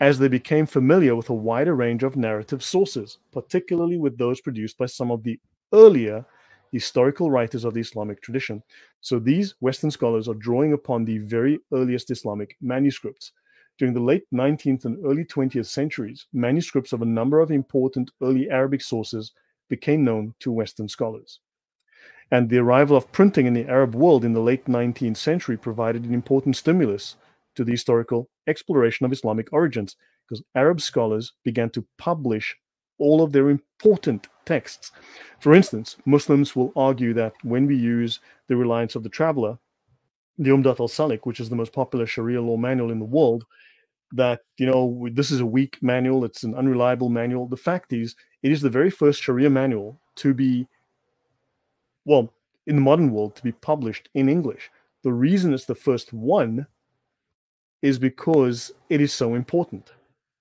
as they became familiar with a wider range of narrative sources, particularly with those produced by some of the earlier historical writers of the Islamic tradition. So these Western scholars are drawing upon the very earliest Islamic manuscripts. During the late 19th and early 20th centuries, manuscripts of a number of important early Arabic sources became known to Western scholars. And the arrival of printing in the Arab world in the late 19th century provided an important stimulus to the historical exploration of Islamic origins, because Arab scholars began to publish all of their important texts. For instance, Muslims will argue that when we use the Reliance of the Traveler, the Umdat al-Salik, which is the most popular Sharia law manual in the world, that, this is a weak manual, it's an unreliable manual. The fact is, it is the very first Sharia manual to be, well, in the modern world, to be published in English. The reason it's the first one is because it is so important.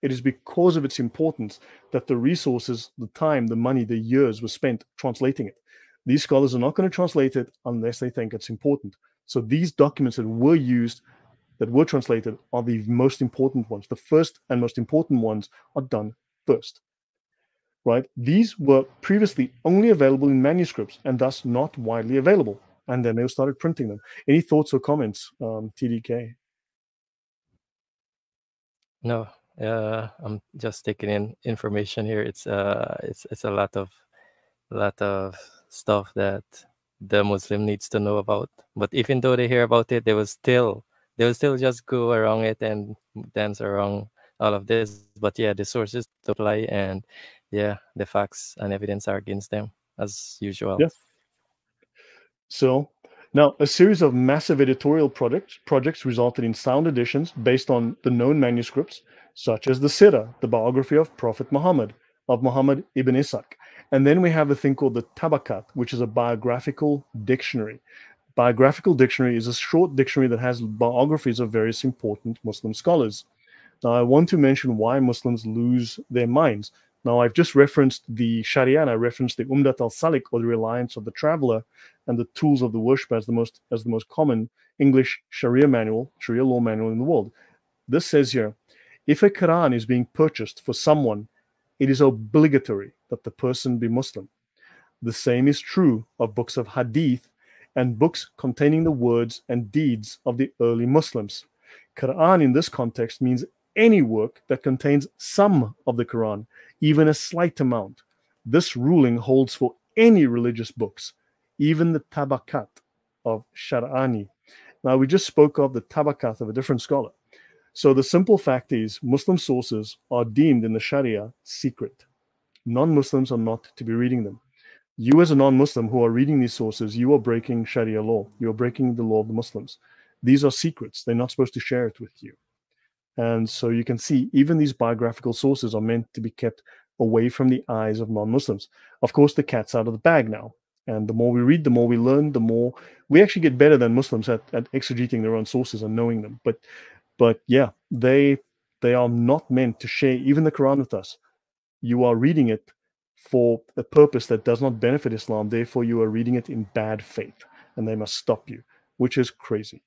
It is because of its importance that the resources, the time, the money, the years were spent translating it. These scholars are not going to translate it unless they think it's important. So these documents that were used, that were translated, are the most important ones. The first and most important ones are done first, right? These were previously only available in manuscripts and thus not widely available. And then they started printing them. Any thoughts or comments, TDK? No, I'm just taking in information here. It's a lot of stuff that the Muslim needs to know about. But even though they hear about it, they will still just go around it and dance around all of this. But yeah, the sources to apply, and yeah, the facts and evidence are against them as usual. Yeah. So now a series of massive editorial projects resulted in sound editions based on the known manuscripts, such as the Sira, the biography of Prophet Muhammad, of Muhammad ibn Ishaq. And then we have a thing called the Tabakat, which is a biographical dictionary. Biographical dictionary is a short dictionary that has biographies of various important Muslim scholars. Now, I want to mention why Muslims lose their minds. Now, I've just referenced the Sharia and I referenced the Umdat al-Salik, or the reliance of the traveler, and the tools of the worshiper as the most common English Sharia manual, Sharia law manual in the world. This says here, if a Quran is being purchased for someone, it is obligatory that the person be Muslim. The same is true of books of Hadith and books containing the words and deeds of the early Muslims. Quran in this context means any work that contains some of the Quran, even a slight amount. This ruling holds for any religious books, even the Tabakat of Shar'ani. Now, we just spoke of the Tabakat of a different scholar. So the simple fact is, Muslim sources are deemed in the Sharia secret. Non-Muslims are not to be reading them. You, as a non-Muslim who are reading these sources, you are breaking Sharia law. You are breaking the law of the Muslims. These are secrets. They're not supposed to share it with you. And so you can see even these biographical sources are meant to be kept away from the eyes of non-Muslims. Of course, the cat's out of the bag now. And the more we read, the more we learn, the more we actually get better than Muslims at exegeting their own sources and knowing them. But yeah, they are not meant to share even the Quran with us. You are reading it for a purpose that does not benefit Islam. Therefore, you are reading it in bad faith, and they must stop you, which is crazy.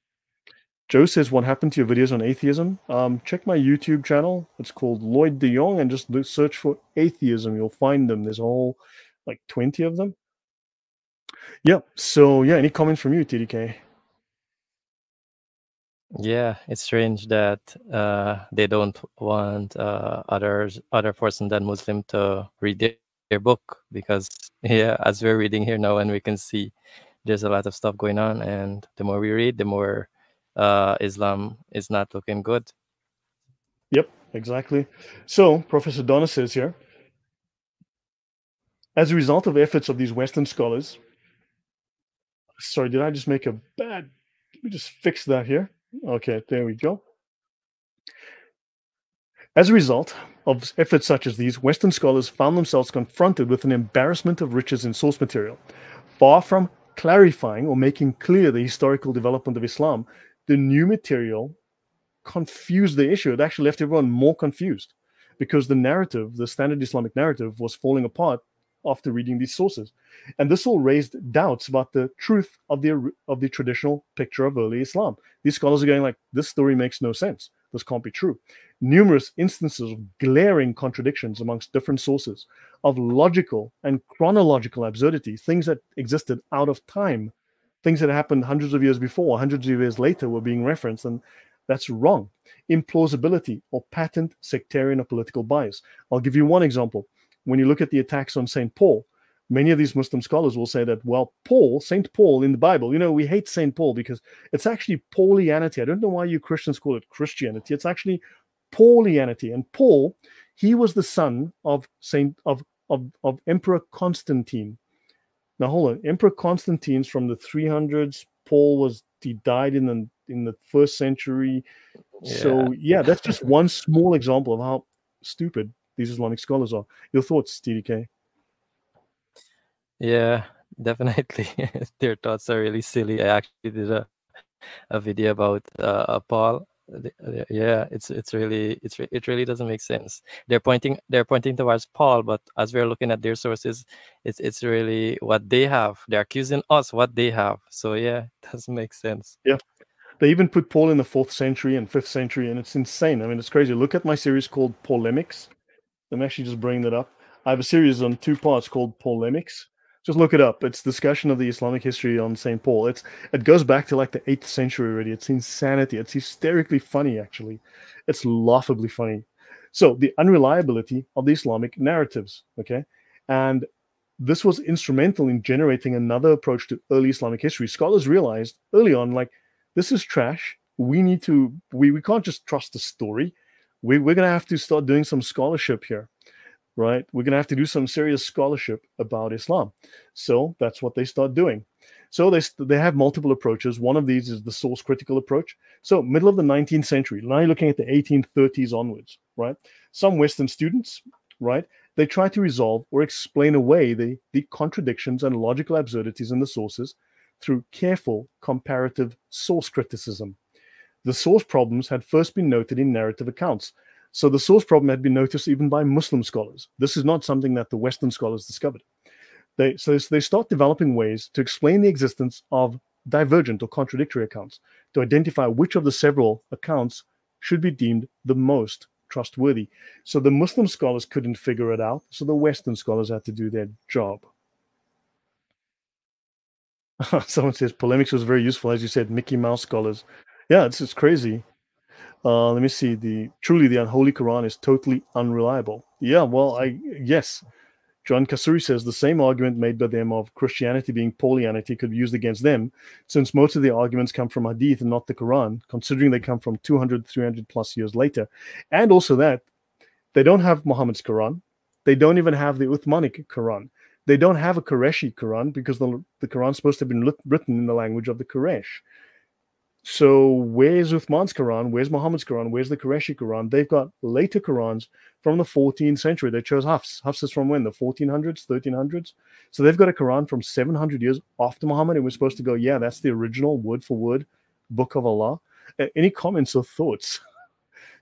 Joe says, "What happened to your videos on atheism?" Check my YouTube channel. It's called Lloyd De Jongh, and just search for atheism. You'll find them. There's all like 20 of them. Yeah. So yeah, any comments from you, TDK? Yeah, it's strange that they don't want other person than Muslim to read their book, because yeah, as we're reading here now, and we can see there's a lot of stuff going on, and the more we read, the more Islam is not looking good. Yep, exactly. So Professor Donna says here, as a result of efforts of these Western scholars, sorry, did I just make a bad? Let me just fix that here. Okay, there we go. As a result of efforts such as these, Western scholars found themselves confronted with an embarrassment of riches in source material. Far from clarifying or making clear the historical development of Islam, the new material confused the issue. It actually left everyone more confused because the narrative, the standard Islamic narrative, was falling apart after reading these sources. And this all raised doubts about the truth of the traditional picture of early Islam. These scholars are going like, this story makes no sense. This can't be true. Numerous instances of glaring contradictions amongst different sources, of logical and chronological absurdity, things that existed out of time, things that happened hundreds of years before, hundreds of years later were being referenced, and that's wrong. Implausibility or patent sectarian or political bias. I'll give you one example. When you look at the attacks on St. Paul, many of these Muslim scholars will say that, well, St. Paul in the Bible, we hate St. Paul because it's actually Paulianity. I don't know why you Christians call it Christianity. It's actually Paulianity. And Paul, he was the son of Emperor Constantine. Now hold on, Emperor Constantine's from the 300s. He died in the first century. So yeah, that's just one small example of how stupid these Islamic scholars are. Your thoughts, TDK? Yeah, definitely. Their thoughts are really silly. I actually did a a video about Paul. Yeah, it really doesn't make sense. They're pointing towards Paul, but as we're looking at their sources, it's really what they have. They're accusing us what they have. So yeah, it doesn't make sense. Yeah. They even put Paul in the 4th century and 5th century, and it's insane. I mean, it's crazy. Look at my series called Polemics. I'm actually just bringing that up. I have a series on 2 parts called Polemics. Just look it up. It's discussion of the Islamic history on St. Paul. It goes back to like the 8th century already. It's insanity. It's hysterically funny, actually. It's laughably funny. So the unreliability of the Islamic narratives, okay? And this was instrumental in generating another approach to early Islamic history. Scholars realized early on, like, this is trash. We need to, we can't just trust the story. We're going to have to start doing some scholarship here, right? We're going to have to do some serious scholarship about Islam. So that's what they start doing. So they have multiple approaches. One of these is the source critical approach. So middle of the 19th century, now you're looking at the 1830s onwards, right? Some Western students, right, they try to resolve or explain away the contradictions and logical absurdities in the sources through careful comparative source criticism. The source problems had first been noted in narrative accounts. So the source problem had been noticed even by Muslim scholars. This is not something that the Western scholars discovered. They start developing ways to explain the existence of divergent or contradictory accounts, to identify which of the several accounts should be deemed the most trustworthy. So the Muslim scholars couldn't figure it out, so the Western scholars had to do their job. Someone says polemics was very useful, as you said, Mickey Mouse scholars. Yeah, it's crazy. Let me see. Truly the unholy Quran is totally unreliable. Yeah, well, yes. John Kasuri says the same argument made by them of Christianity being Paulianity could be used against them, since most of the arguments come from Hadith and not the Quran, considering they come from 200, 300 plus years later. And also that they don't have Muhammad's Quran. They don't even have the Uthmanic Quran. They don't have a Qureshi Quran because the Quran's supposed to have been written in the language of the Quraysh. So where's Uthman's Quran? Where's Muhammad's Quran? Where's the Qureshi Quran? They've got later Qurans from the 14th century. They chose Hafs. Hafs is from when? The 1400s, 1300s? So they've got a Quran from 700 years after Muhammad, and we're supposed to go, yeah, that's the original word for word book of Allah. Any comments or thoughts,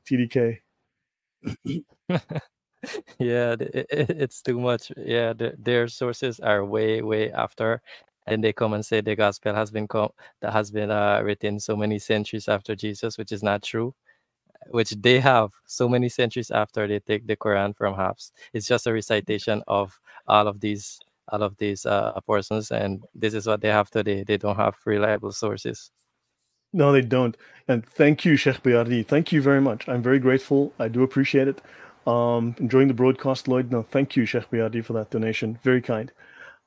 TDK? Yeah, it's too much. Yeah, their sources are way after, and they come and say the gospel has been written so many centuries after Jesus, which is not true. Which they have so many centuries after they take the Quran from Hafs. It's just a recitation of all of these portions, and this is what they have today. They don't have reliable sources. No, they don't. And thank you, Sheikh Biardi. Thank you very much. I'm very grateful. I do appreciate it. Enjoying the broadcast, Lloyd. No, thank you, Sheikh Biardi, for that donation. Very kind.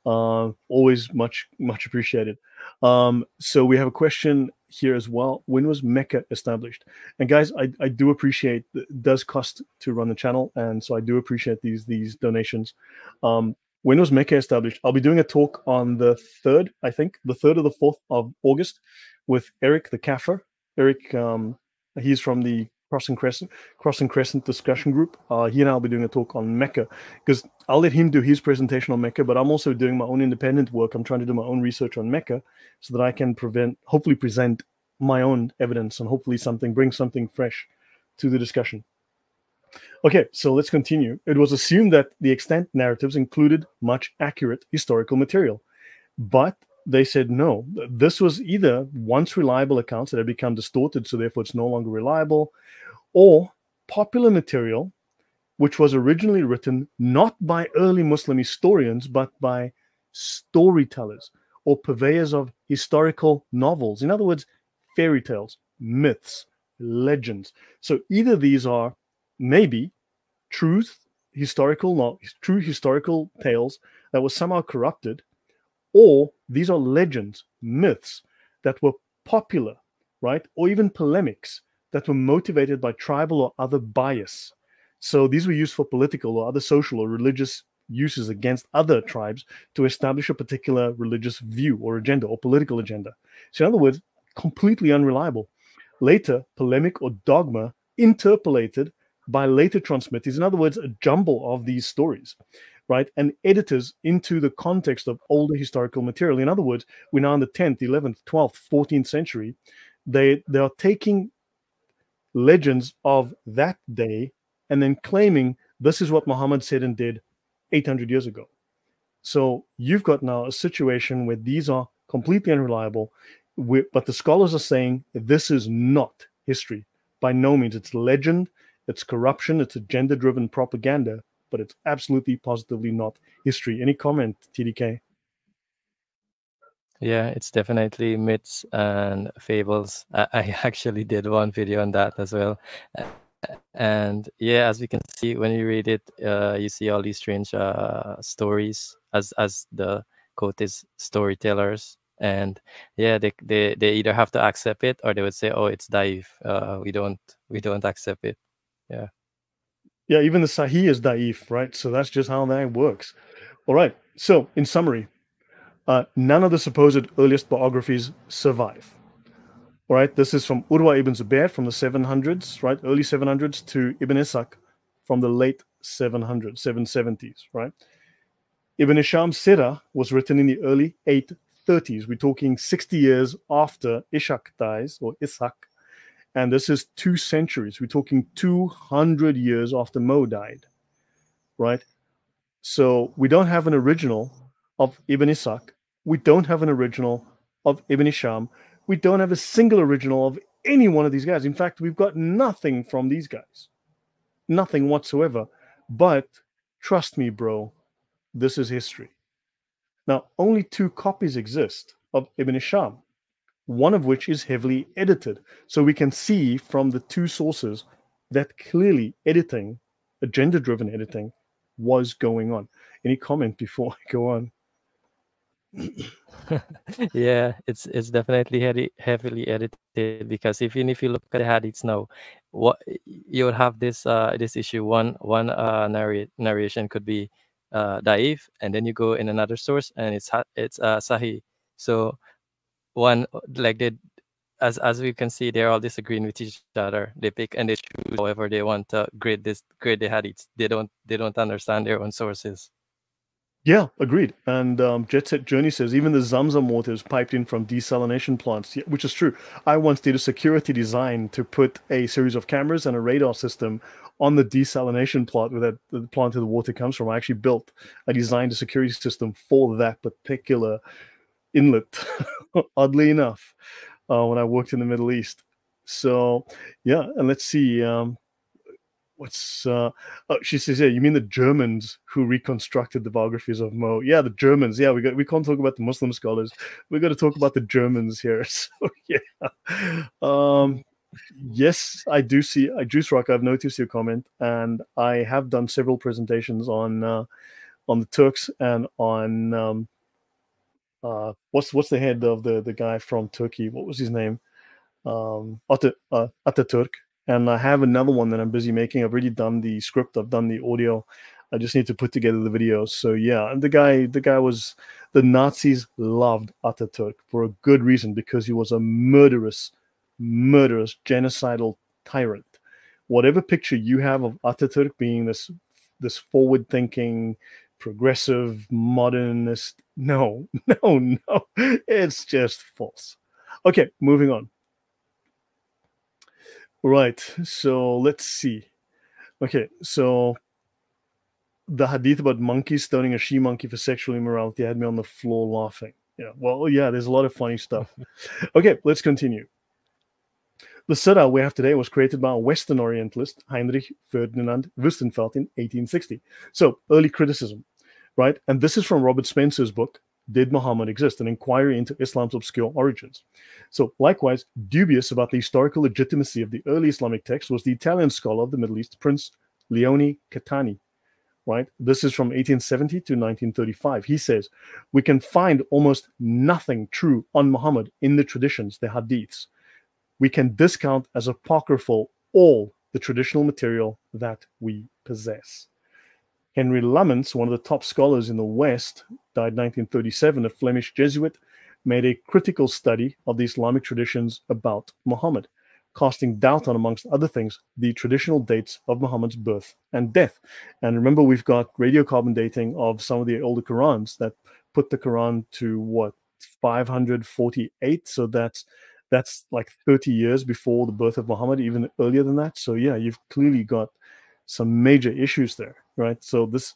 Always much appreciated. So we have a question here as well. When was Mecca established? And guys, I do appreciate it does cost to run the channel, and so I do appreciate these donations. When was Mecca established? I'll be doing a talk on the 3rd, I think, the 3rd or the 4th of August with Eric the Kafir. Eric, he's from the Crossing Crescent discussion group. He and I'll be doing a talk on Mecca because I'll let him do his presentation on Mecca, but I'm also doing my own independent work. I'm trying to do my own research on Mecca so that I can hopefully present my own evidence and hopefully bring something fresh to the discussion. Okay, so let's continue. It was assumed that the extant narratives included much accurate historical material, but they said no. This was either once reliable accounts that had become distorted, so therefore it's no longer reliable, or popular material, which was originally written not by early Muslim historians, but by storytellers or purveyors of historical novels. In other words, fairy tales, myths, legends. So either these are maybe true historical tales that were somehow corrupted, or these are legends, myths that were popular, right? Or even polemics that were motivated by tribal or other bias. So these were used for political or other social or religious uses against other tribes to establish a particular religious view or agenda or political agenda. So in other words, completely unreliable. Later, polemic or dogma interpolated by later transmitters. In other words, a jumble of these stories. right? And editors into the context of older historical material. In other words, we're now in the 10th, 11th, 12th, 14th century. They are taking legends of that day and then claiming this is what Muhammad said and did 800 years ago. So you've got now a situation where these are completely unreliable, but the scholars are saying this is not history. By no means. It's legend, it's corruption, it's agenda-driven propaganda, but it's absolutely positively not history. Any comment, TDK? Yeah, it's definitely myths and fables. I actually did one video on that as well. And yeah, as we can see when you read it, you see all these strange stories, as the quote is, storytellers. And yeah, they either have to accept it, or they would say, oh, it's daif. We don't accept it. Yeah. Yeah, even the Sahih is daif, right? So that's just how that works. All right. So in summary, none of the supposed earliest biographies survive. All right, this is from Urwa ibn Zubair from the 700s, right, early 700s, to Ibn Ishaq from the late 700s, 770s, right? Ibn Hisham's Sira was written in the early 830s. We're talking 60 years after Ishaq dies, or Ishaq, and this is 2 centuries. We're talking 200 years after Mo died, right? So we don't have an original of Ibn Ishaq. We don't have an original of Ibn Hisham. We don't have a single original of any one of these guys. In fact, we've got nothing from these guys. Nothing whatsoever. But trust me, bro, this is history. Now, only 2 copies exist of Ibn Hisham, one of which is heavily edited. So we can see from the 2 sources that clearly editing, agenda-driven editing, was going on. Any comment before I go on? Yeah, it's definitely heavily edited, because even if you look at the hadiths now, what you would have this issue. One narration could be daif, and then you go in another source and it's sahih. So one, like, they, as we can see, they're all disagreeing with each other. They pick and they choose however they want to grade the hadiths. They don't understand their own sources. Yeah, agreed. And Jet Set Journey says even the Zamzam water is piped in from desalination plants, yeah, which is true. I once did a security design to put a series of cameras and a radar system on the desalination plant where the plant where the water comes from. I designed a security system for that particular inlet, oddly enough, when I worked in the Middle East. So, yeah, and let's see. She says, yeah, you mean the Germans who reconstructed the biographies of Mo? Yeah, the Germans. Yeah, we can't talk about the Muslim scholars. We got to talk about the Germans here. So yeah. Yes, I do see. Juice Rock, I've noticed your comment, and I have done several presentations on the Turks and on what's the head of the guy from Turkey? What was his name? Ataturk. And I have another one that I'm busy making. I've already done the script. I've done the audio. I just need to put together the videos. So yeah, and the guy was, the Nazis loved Ataturk for a good reason, because he was a murderous, genocidal tyrant. Whatever picture you have of Ataturk being this forward-thinking, progressive, modernist, no, it's just false. Okay, moving on. Right. So let's see. Okay. So the hadith about monkeys stoning a she monkey for sexual immorality had me on the floor laughing. Yeah. Well, yeah, there's a lot of funny stuff. Okay. Let's continue. The Sira we have today was created by a Western Orientalist, Heinrich Ferdinand Wüstenfeld, in 1860. So early criticism, right? And this is from Robert Spencer's book, Did Muhammad Exist? An Inquiry into Islam's Obscure Origins. So likewise, dubious about the historical legitimacy of the early Islamic text was the Italian scholar of the Middle East, Prince Leone Catani, right? This is from 1870 to 1935. He says, we can find almost nothing true on Muhammad in the traditions, the hadiths. We can discount as apocryphal all the traditional material that we possess. Henry Lammens, one of the top scholars in the West, died 1937, a Flemish Jesuit, made a critical study of the Islamic traditions about Muhammad. casting doubt on, amongst other things, the traditional dates of Muhammad's birth and death. And remember, we've got radiocarbon dating of some of the older Qurans that put the Quran to what, 548. So that's like 30 years before the birth of Muhammad, even earlier than that. So yeah, you've clearly got some major issues there, right? So this,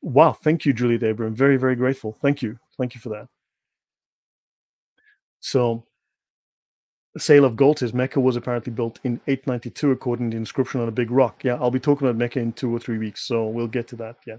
wow, thank you, Julie Debra. I'm very, very grateful. Thank you for that. So the sale of gold says Mecca was apparently built in 892 according to the inscription on a big rock. Yeah, I'll be talking about Mecca in 2 or 3 weeks, so we'll get to that. Yeah.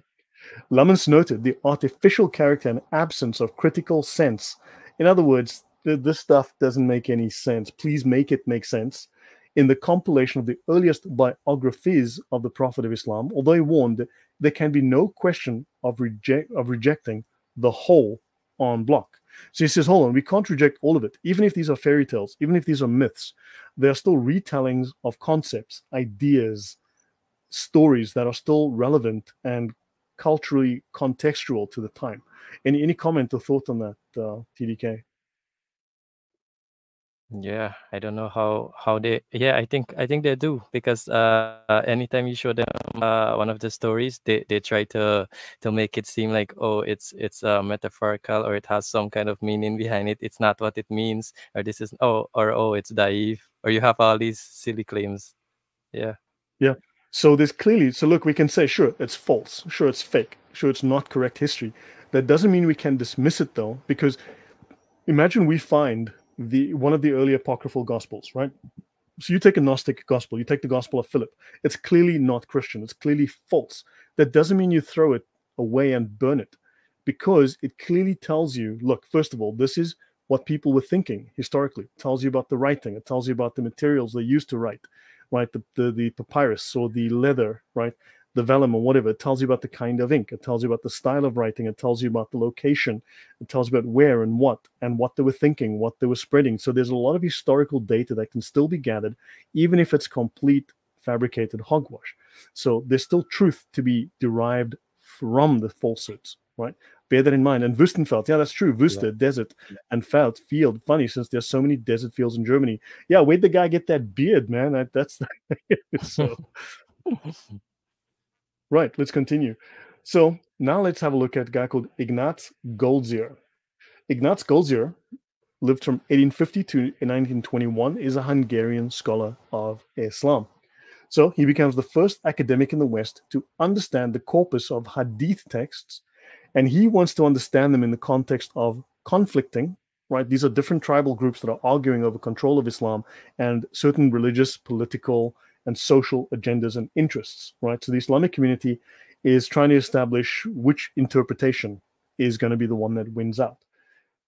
Lamens noted the artificial character and absence of critical sense. In other words, this stuff doesn't make any sense. Please make it make sense. In the compilation of the earliest biographies of the Prophet of Islam, although he warned that there can be no question of rejecting the whole en bloc. So he says, hold on, we can't reject all of it. Even if these are fairy tales, even if these are myths, they are still retellings of concepts, ideas, stories that are still relevant and culturally contextual to the time. Any comment or thought on that, TDK? Yeah, I don't know how they. Yeah, I think they do, because anytime you show them one of the stories, they try to make it seem like, oh, it's metaphorical, or it has some kind of meaning behind it. It's not what it means, or this is, oh, it's daif, or you have all these silly claims. Yeah. Yeah. So there's clearly, so look, we can say, sure, it's false, sure, it's fake, sure, it's not correct history. That doesn't mean we can dismiss it though, because imagine we find the one of the early apocryphal gospels, right? So you take a Gnostic gospel, you take the gospel of Philip. It's clearly not Christian. It's clearly false. That doesn't mean you throw it away and burn it, because it clearly tells you, look, first of all, this is what people were thinking historically. It tells you about the writing. It tells you about the materials they used to write, right? The papyrus or the leather, right? The vellum or whatever. It tells you about the kind of ink. It tells you about the style of writing. It tells you about the location. It tells you about where and what they were thinking, what they were spreading. So there's a lot of historical data that can still be gathered, even if it's complete fabricated hogwash. So there's still truth to be derived from the falsehoods, right? Bear that in mind. And Wüstenfeld, yeah, that's true. Wüste, Yeah. desert, and Feld, field. Funny, since there's so many desert fields in Germany. Yeah, where'd the guy get that beard, man? That's so. Right, let's continue. So now let's have a look at a guy called Ignaz Goldziher. Ignaz Goldziher lived from 1850 to 1921, is a Hungarian scholar of Islam. So he becomes the first academic in the West to understand the corpus of Hadith texts, and he wants to understand them in the context of conflicting, right? These are different tribal groups that are arguing over control of Islam and certain religious, political, and social agendas and interests, right? So the Islamic community is trying to establish which interpretation is going to be the one that wins out.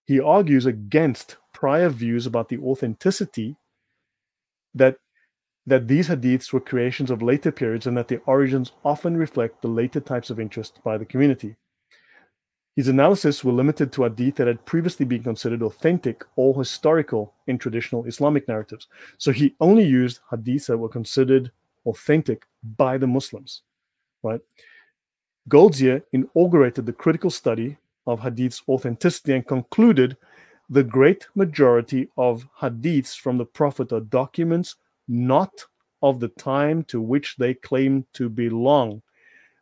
He argues against prior views about the authenticity that these hadiths were creations of later periods and that their origins often reflect the later types of interest by the community. His analysis were limited to hadith that had previously been considered authentic or historical in traditional Islamic narratives. So he only used hadiths that were considered authentic by the Muslims, right? Goldziher inaugurated the critical study of hadith's authenticity and concluded the great majority of hadiths from the Prophet are documents not of the time to which they claim to belong,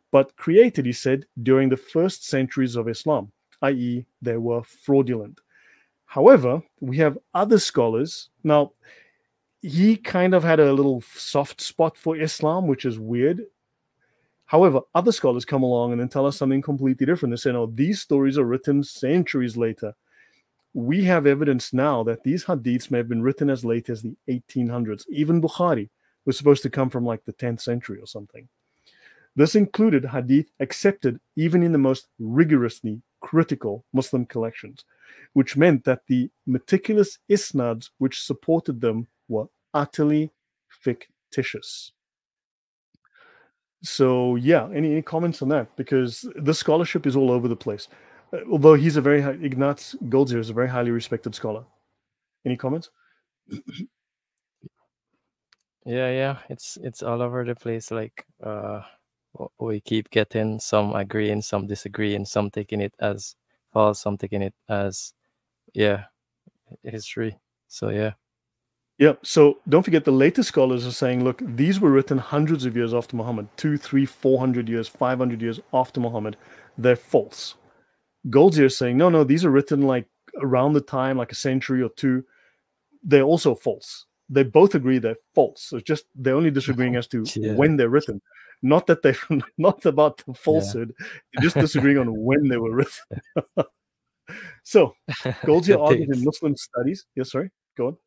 but created, he said, during the first centuries of Islam, i.e., they were fraudulent. However, we have other scholars. Now, he kind of had a little soft spot for Islam, which is weird. However, other scholars come along and then tell us something completely different. They say, no, these stories are written centuries later. We have evidence now that these hadiths may have been written as late as the 1800s. Even Bukhari was supposed to come from like the 10th century or something. This included hadith accepted even in the most rigorously critical Muslim collections, which meant that the meticulous isnads which supported them were utterly fictitious. So, yeah, any comments on that? Because the scholarship is all over the place. Although he's a very Ignaz Goldziher is a very highly respected scholar. Any comments? Yeah, it's all over the place. Like, we keep getting some agreeing, some disagreeing, some taking it as false, some taking it as, yeah, history. So yeah. Yeah, so don't forget the later scholars are saying, look, these were written hundreds of years after Muhammad, 2, 3, 400 years, 500 years after Muhammad. They're false. Goldziher is saying, no, no, these are written like around the time, like a century or two. They're also false. They both agree they're false. So it's just they're only disagreeing as to Yeah, when they're written, not that they're not about the yeah. falsehood. They're just disagreeing on when they were written. So The Goldziher argued in dates. Muslim studies. Yes, sorry, go on.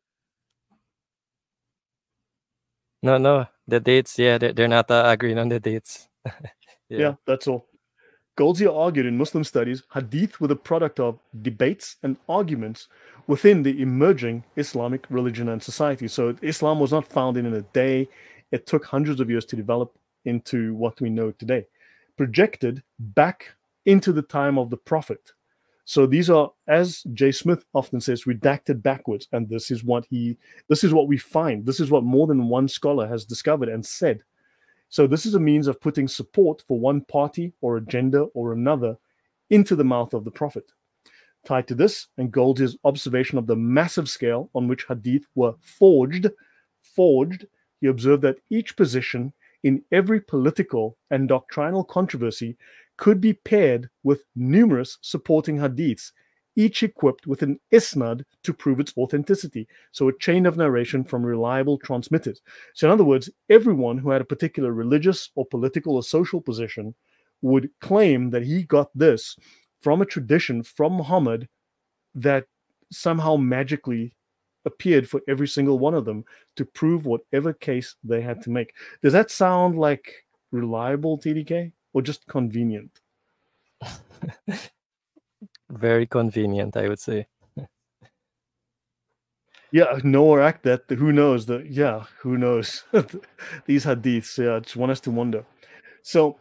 No, no, the dates. Yeah, they're not agreeing on the dates. Yeah, Yeah. that's all. Goldziher argued in Muslim studies, hadith were the product of debates and arguments within the emerging Islamic religion and society. So Islam was not founded in a day. It took hundreds of years to develop into what we know today, projected back into the time of the Prophet. So these are, as Jay Smith often says, redacted backwards. And this is what we find. This is what more than one scholar has discovered and said. So this is a means of putting support for one party or agenda or another into the mouth of the Prophet. Tied to this, and Goldziher's observation of the massive scale on which hadith were forged, he observed that each position in every political and doctrinal controversy could be paired with numerous supporting hadiths, each equipped with an isnad to prove its authenticity. So a chain of narration from reliable transmitters. So in other words, everyone who had a particular religious or political or social position would claim that he got this from a tradition from Muhammad that somehow magically appeared for every single one of them to prove whatever case they had to make. Does that sound like reliable, TDK, or just convenient? Very convenient, I would say. Yeah, know or act that. Who knows? Who knows? These hadiths, yeah, just want us to wonder. So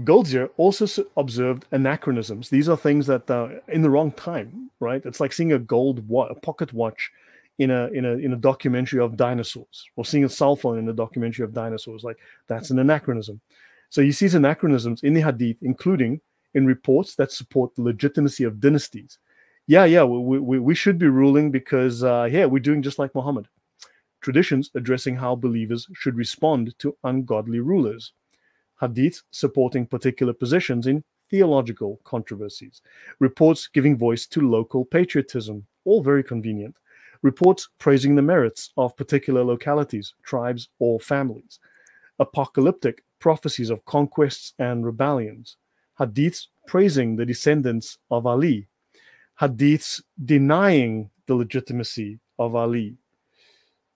Goldziher also observed anachronisms. These are things that in the wrong time, right? It's like seeing a a pocket watch in a documentary of dinosaurs, or seeing a cell phone in a documentary of dinosaurs. Like that's an anachronism. So he sees anachronisms in the hadith, including in reports that support the legitimacy of dynasties. Yeah, we should be ruling because we're doing just like Muhammad. Traditions addressing how believers should respond to ungodly rulers. Hadiths supporting particular positions in theological controversies, reports giving voice to local patriotism, all very convenient, reports praising the merits of particular localities, tribes, or families, apocalyptic prophecies of conquests and rebellions, hadiths praising the descendants of Ali, hadiths denying the legitimacy of Ali.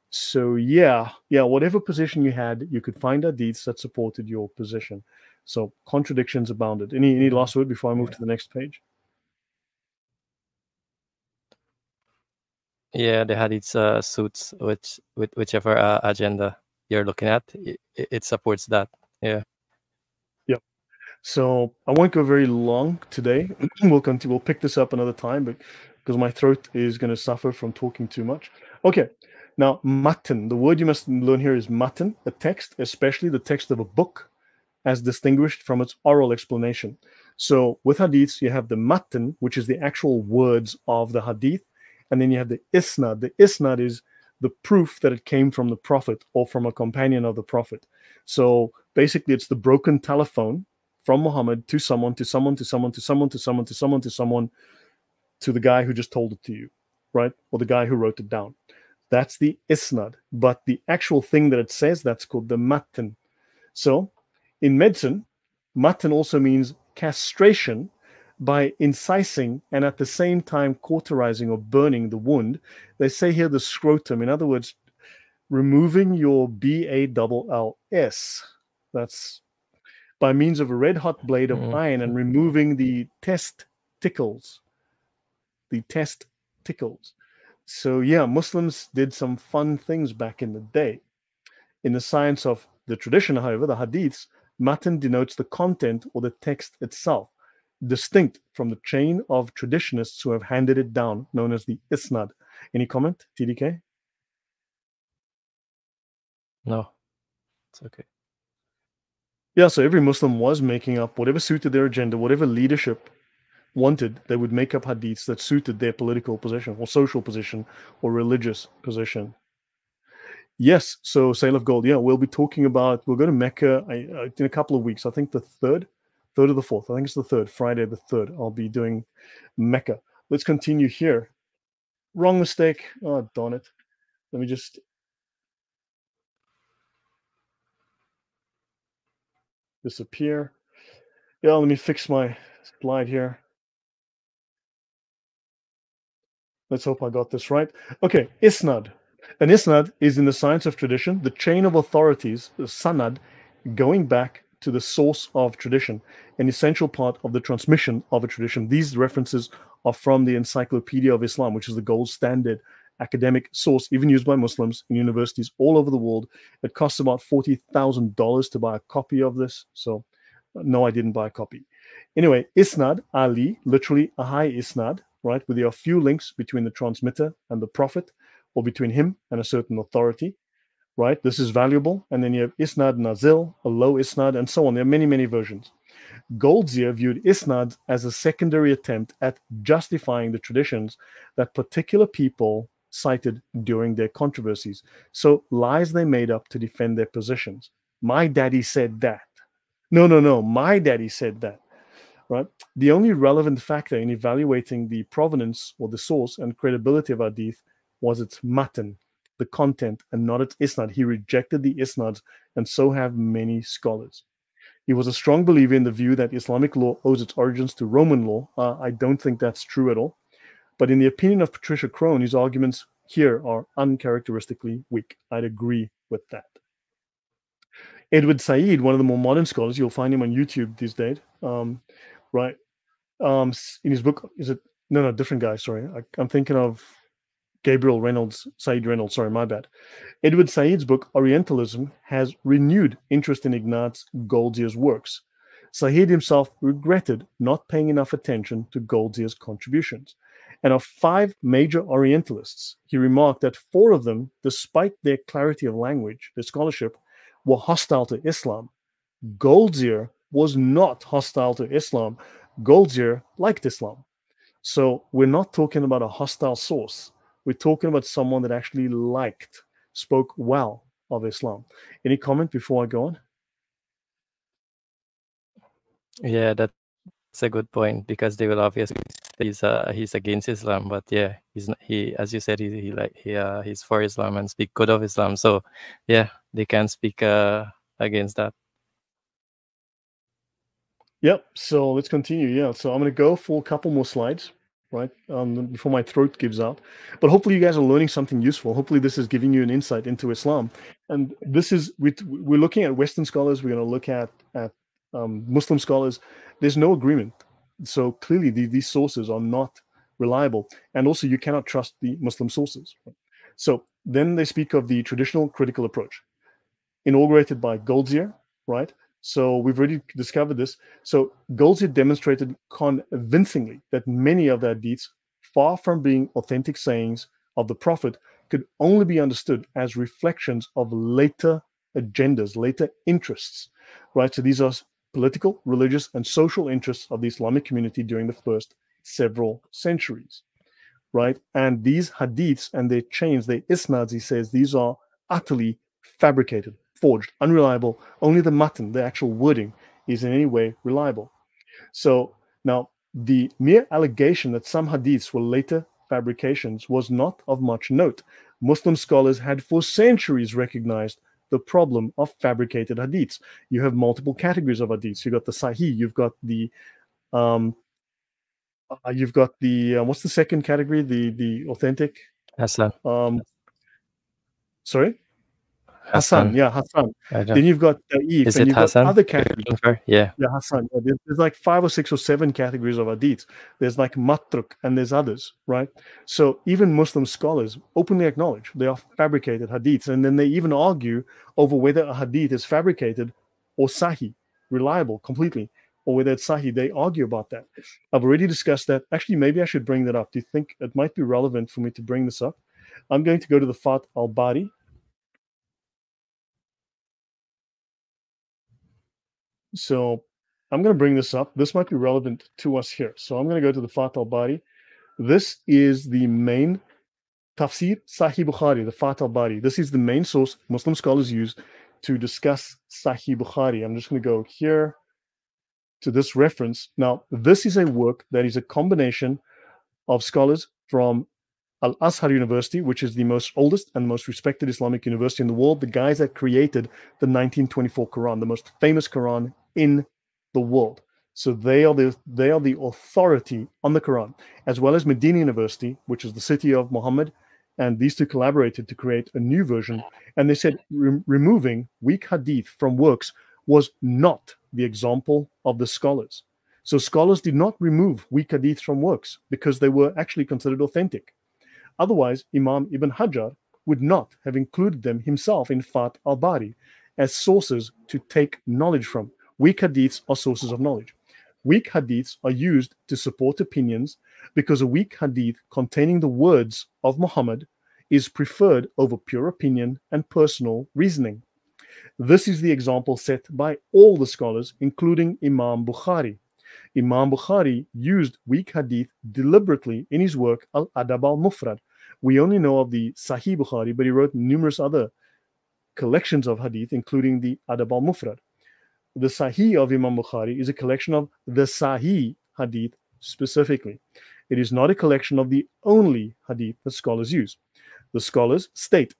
So whatever position you had, you could find hadiths that supported your position. So contradictions abounded. Any Yeah. last word before I move Yeah. to the next page? Yeah, the hadiths suits whichever agenda you're looking at. It supports that. Yeah. Yep. So I won't go very long today. We'll continue. We'll pick this up another time, but because my throat is going to suffer from talking too much. Okay. Now, matan. The word you must learn here is matan, a text, especially the text of a book, as distinguished from its oral explanation. So with hadiths, you have the matan, which is the actual words of the hadith, and then you have the isnad. The isnad is the proof that it came from the prophet or from a companion of the prophet. So basically, it's the broken telephone from Muhammad to someone, to someone, to someone, to someone, to someone, to someone, to someone, to the guy who just told it to you, right? Or the guy who wrote it down. That's the isnad. But the actual thing that it says, that's called the matan. So in medicine, matan also means castration by incising and at the same time cauterizing or burning the wound. They say here the scrotum, in other words, removing your BALLS. That's by means of a red hot blade of Mm. iron and removing the testicles. The testicles. So, yeah, Muslims did some fun things back in the day. In the science of the tradition, however, the hadiths, matan denotes the content or the text itself, distinct from the chain of traditionists who have handed it down, known as the isnad. Any comment, TDK? No, it's okay. Yeah, so every Muslim was making up whatever suited their agenda, whatever leadership wanted, they would make up hadiths that suited their political position or social position or religious position. Yes, so sale of gold. Yeah, we'll be talking about. We'll go to Mecca in a couple of weeks. I think the third or the fourth. I think it's the third, Friday the third. I'll be doing Mecca. Let's continue here. Wrong mistake. Oh, darn it. Let me just disappear. Yeah, let me fix my slide here. Let's hope I got this right. Okay, isnad. An isnad is in the science of tradition, the chain of authorities, the sanad, going back to the source of tradition, an essential part of the transmission of a tradition. These references are from the Encyclopedia of Islam, which is the gold standard academic source, even used by Muslims in universities all over the world. It costs about $40,000 to buy a copy of this. So, no, I didn't buy a copy. Anyway, isnad, Ali, literally a high isnad, right? Where there are few links between the transmitter and the prophet, or between him and a certain authority, right? This is valuable. And then you have isnad nazil, a low isnad, and so on. There are many, many versions. Goldziher viewed isnad as a secondary attempt at justifying the traditions that particular people cited during their controversies. So lies they made up to defend their positions. My daddy said that. No, no, no. My daddy said that. Right? The only relevant factor in evaluating the provenance or the source and credibility of hadith was its matan, the content, and not its isnad. He rejected the isnads, and so have many scholars. He was a strong believer in the view that Islamic law owes its origins to Roman law. I don't think that's true at all. But in the opinion of Patricia Crone, his arguments here are uncharacteristically weak. I'd agree with that. Edward Said, one of the more modern scholars, you'll find him on YouTube these days, right? In his book, is it? No, different guy. Sorry, I'm thinking of Gabriel Reynolds, Said Reynolds. Sorry, my bad. Edward Said's book Orientalism has renewed interest in Ignaz Goldziher's works. Said himself regretted not paying enough attention to Goldziher's contributions. And of 5 major Orientalists, he remarked that 4 of them, despite their clarity of language, their scholarship, were hostile to Islam. Goldziher was not hostile to Islam. Goldziher liked Islam. So we're not talking about a hostile source. We're talking about someone that actually spoke well of Islam. Any comment before I go on? Yeah, that's a good point because they will obviously say he's against Islam, but yeah, he as you said he's for Islam and speak good of Islam. So yeah, they can speak against that. Yep. So let's continue. Yeah. So I'm going to go for a couple more slides, right? Before my throat gives out. But hopefully you guys are learning something useful. Hopefully this is giving you an insight into Islam. And this is we're looking at Western scholars. We're going to look at Muslim scholars. There's no agreement. So clearly these sources are not reliable. And also you cannot trust the Muslim sources. So then they speak of the traditional critical approach, inaugurated by Goldziher, right? So we've already discovered this. So Goldziher demonstrated convincingly that many of the hadiths, far from being authentic sayings of the Prophet, could only be understood as reflections of later agendas, later interests, right? So these are political, religious, and social interests of the Islamic community during the first several centuries, right? And these hadiths and their chains, their isnads, he says, these are utterly fabricated, forged, unreliable. Only the matan, the actual wording, is in any way reliable. So now the mere allegation that some hadiths were later fabrications was not of much note. Muslim scholars had for centuries recognized the problem of fabricated hadiths. You have multiple categories of hadiths. You've got the sahih, um, you've got the what's the second category? The authentic. Hassan. Sorry, Hassan. Hassan. Yeah, Hassan. I don't. Then you've got Da'if, Is and it you've got Hassan? other categories. Yeah. Yeah, Hassan. Yeah, there's like 5 or 6 or 7 categories of hadiths. There's like matruk, and there's others, right? So even Muslim scholars openly acknowledge they are fabricated hadiths, and then they even argue over whether a hadith is fabricated or sahih, reliable completely, or whether it's sahih. They argue about that. I've already discussed that. Actually, maybe I should bring that up. Do you think it might be relevant for me to bring this up? I'm going to go to the Fath al-Bari. So I'm going to bring this up. This might be relevant to us here. So I'm going to go to the Fath al-Bari. This is the main Tafsir Sahih Bukhari, the Fath al-Bari. This is the main source Muslim scholars use to discuss Sahih Bukhari. I'm just going to go here to this reference. Now, this is a work that is a combination of scholars from Al-Azhar University, which is the most oldest and most respected Islamic university in the world, the guys that created the 1924 Quran, the most famous Quran in the world. So they are the authority on the Quran, as well as Medina University, which is the city of Muhammad, and these two collaborated to create a new version. And they said removing weak hadith from works was not the example of the scholars. So scholars did not remove weak hadith from works because they were actually considered authentic. Otherwise, Imam Ibn Hajar would not have included them himself in Fath al-Bari as sources to take knowledge from. Weak hadiths are sources of knowledge. Weak hadiths are used to support opinions because a weak hadith containing the words of Muhammad is preferred over pure opinion and personal reasoning. This is the example set by all the scholars, including Imam Bukhari. Imam Bukhari used weak hadith deliberately in his work Al-Adab al-Mufrad. We only know of the Sahih Bukhari, but he wrote numerous other collections of hadith, including the Adab al-Mufrad. The Sahih of Imam Bukhari is a collection of the Sahih hadith specifically. It is not a collection of the only hadith that scholars use. The scholars state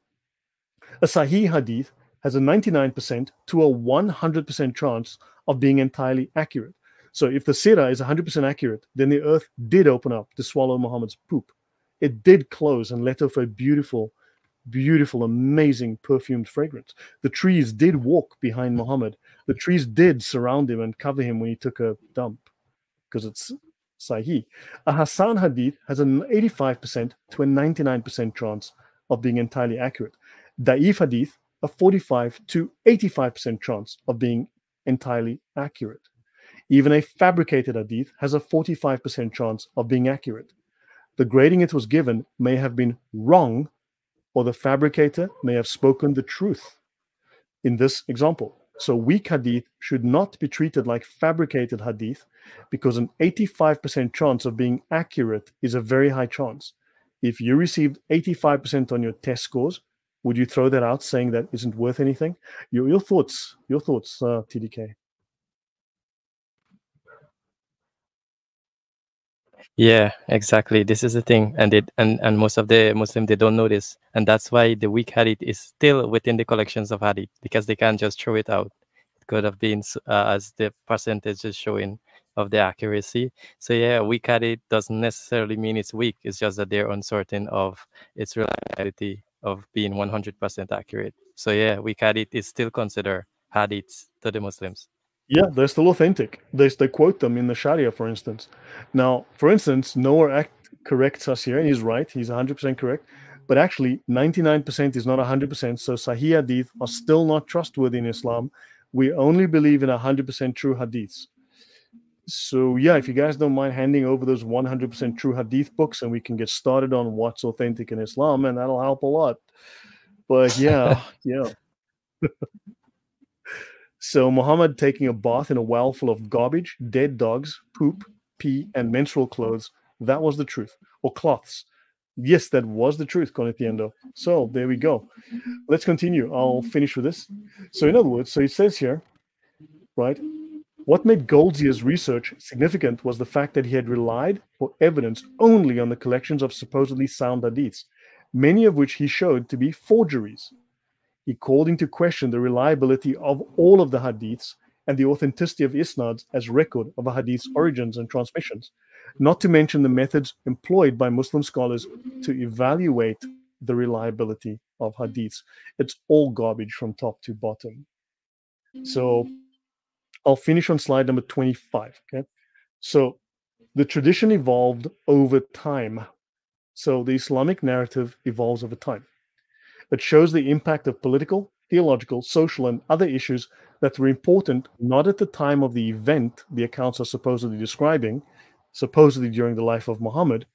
a Sahih hadith has a 99% to a 100% chance of being entirely accurate. So if the Sira is 100% accurate, then the earth did open up to swallow Muhammad's poop. It did close and let off a beautiful, beautiful, amazing perfumed fragrance. The trees did walk behind Muhammad. The trees did surround him and cover him when he took a dump, because it's Sahih. A Hassan hadith has an 85% to a 99% chance of being entirely accurate. Da'if hadith, a 45 to 85% chance of being entirely accurate. Even a fabricated hadith has a 45% chance of being accurate. The grading it was given may have been wrong, or the fabricator may have spoken the truth in this example. So weak hadith should not be treated like fabricated hadith, because an 85% chance of being accurate is a very high chance. If you received 85% on your test scores, would you throw that out saying that isn't worth anything? Your thoughts, TDK. Yeah, exactly. This is the thing, and most of the Muslims, they don't know this, and that's why the weak hadith is still within the collections of hadith, because they can't just throw it out. It could have been as the percentage is showing of the accuracy. So yeah, weak hadith doesn't necessarily mean it's weak. It's just that they're uncertain of its reliability of being 100% accurate. So yeah, weak hadith is still considered hadiths to the Muslims. Yeah, they're still authentic. They quote them in the Sharia, for instance. Now, for instance, Noah corrects us here, and he's right. He's 100% correct. But actually, 99% is not 100%. So Sahih hadith are still not trustworthy in Islam. We only believe in 100% true hadiths. So yeah, if you guys don't mind handing over those 100% true hadith books, and we can get started on what's authentic in Islam, and that'll help a lot. But yeah. So Muhammad taking a bath in a well full of garbage, dead dogs, poop, pee, and menstrual clothes, that was the truth. Or cloths. Yes, that was the truth, Conetiendo. So there we go. Let's continue. I'll finish with this. So in other words, so it says here, right, what made Goldziah's research significant was the fact that he had relied for evidence only on the collections of supposedly sound hadiths, many of which he showed to be forgeries. He called into question the reliability of all of the hadiths and the authenticity of isnads as record of a hadith's origins and transmissions, not to mention the methods employed by Muslim scholars to evaluate the reliability of hadiths. It's all garbage from top to bottom. So I'll finish on slide number 25. Okay. So the tradition evolved over time. So the Islamic narrative evolves over time. It shows the impact of political, theological, social, and other issues that were important not at the time of the event the accounts are supposedly describing, supposedly during the life of Muhammad,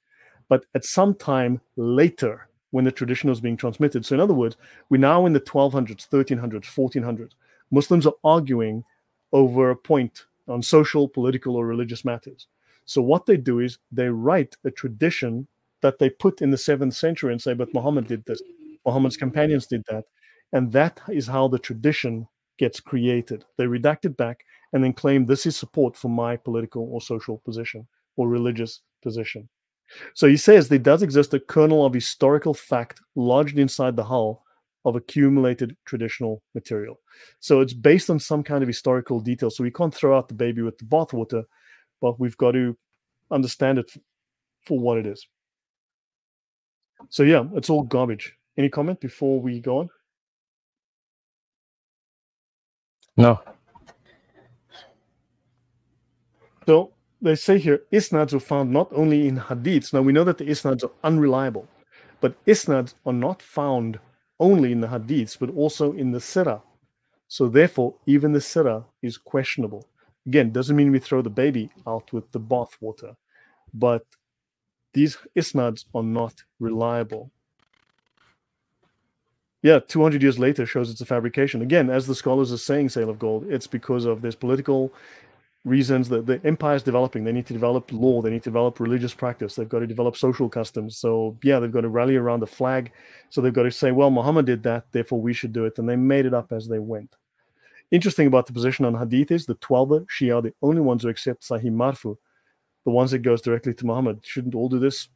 but at some time later when the tradition was being transmitted. So in other words, we're now in the 1200s, 1300s, 1400s. Muslims are arguing over a point on social, political, or religious matters. So what they do is they write a tradition that they put in the 7th century and say, but Muhammad did this, Muhammad's companions did that. And that is how the tradition gets created. They redact it back and then claim this is support for my political or social position or religious position. So he says there does exist a kernel of historical fact lodged inside the hull of accumulated traditional material. So it's based on some kind of historical detail. So we can't throw out the baby with the bathwater, but we've got to understand it for what it is. So yeah, it's all garbage. Any comment before we go on? No. So they say here, isnads are found not only in hadiths. Now we know that the isnads are unreliable, but isnads are not found only in the hadiths, but also in the Sira. So therefore, even the Sira is questionable. Again, doesn't mean we throw the baby out with the bathwater, but these isnads are not reliable. Yeah, 200 years later shows it's a fabrication. Again, as the scholars are saying, Sale of Gold, it's because of there's political reasons that the empire is developing. They need to develop law. They need to develop religious practice. They've got to develop social customs. So yeah, they've got to rally around the flag. So they've got to say, well, Muhammad did that, therefore we should do it. And they made it up as they went. Interesting about the position on hadith is the 12 Shia are the only ones who accept Sahih Marfu, the ones that goes directly to Muhammad. Shouldn't all do this?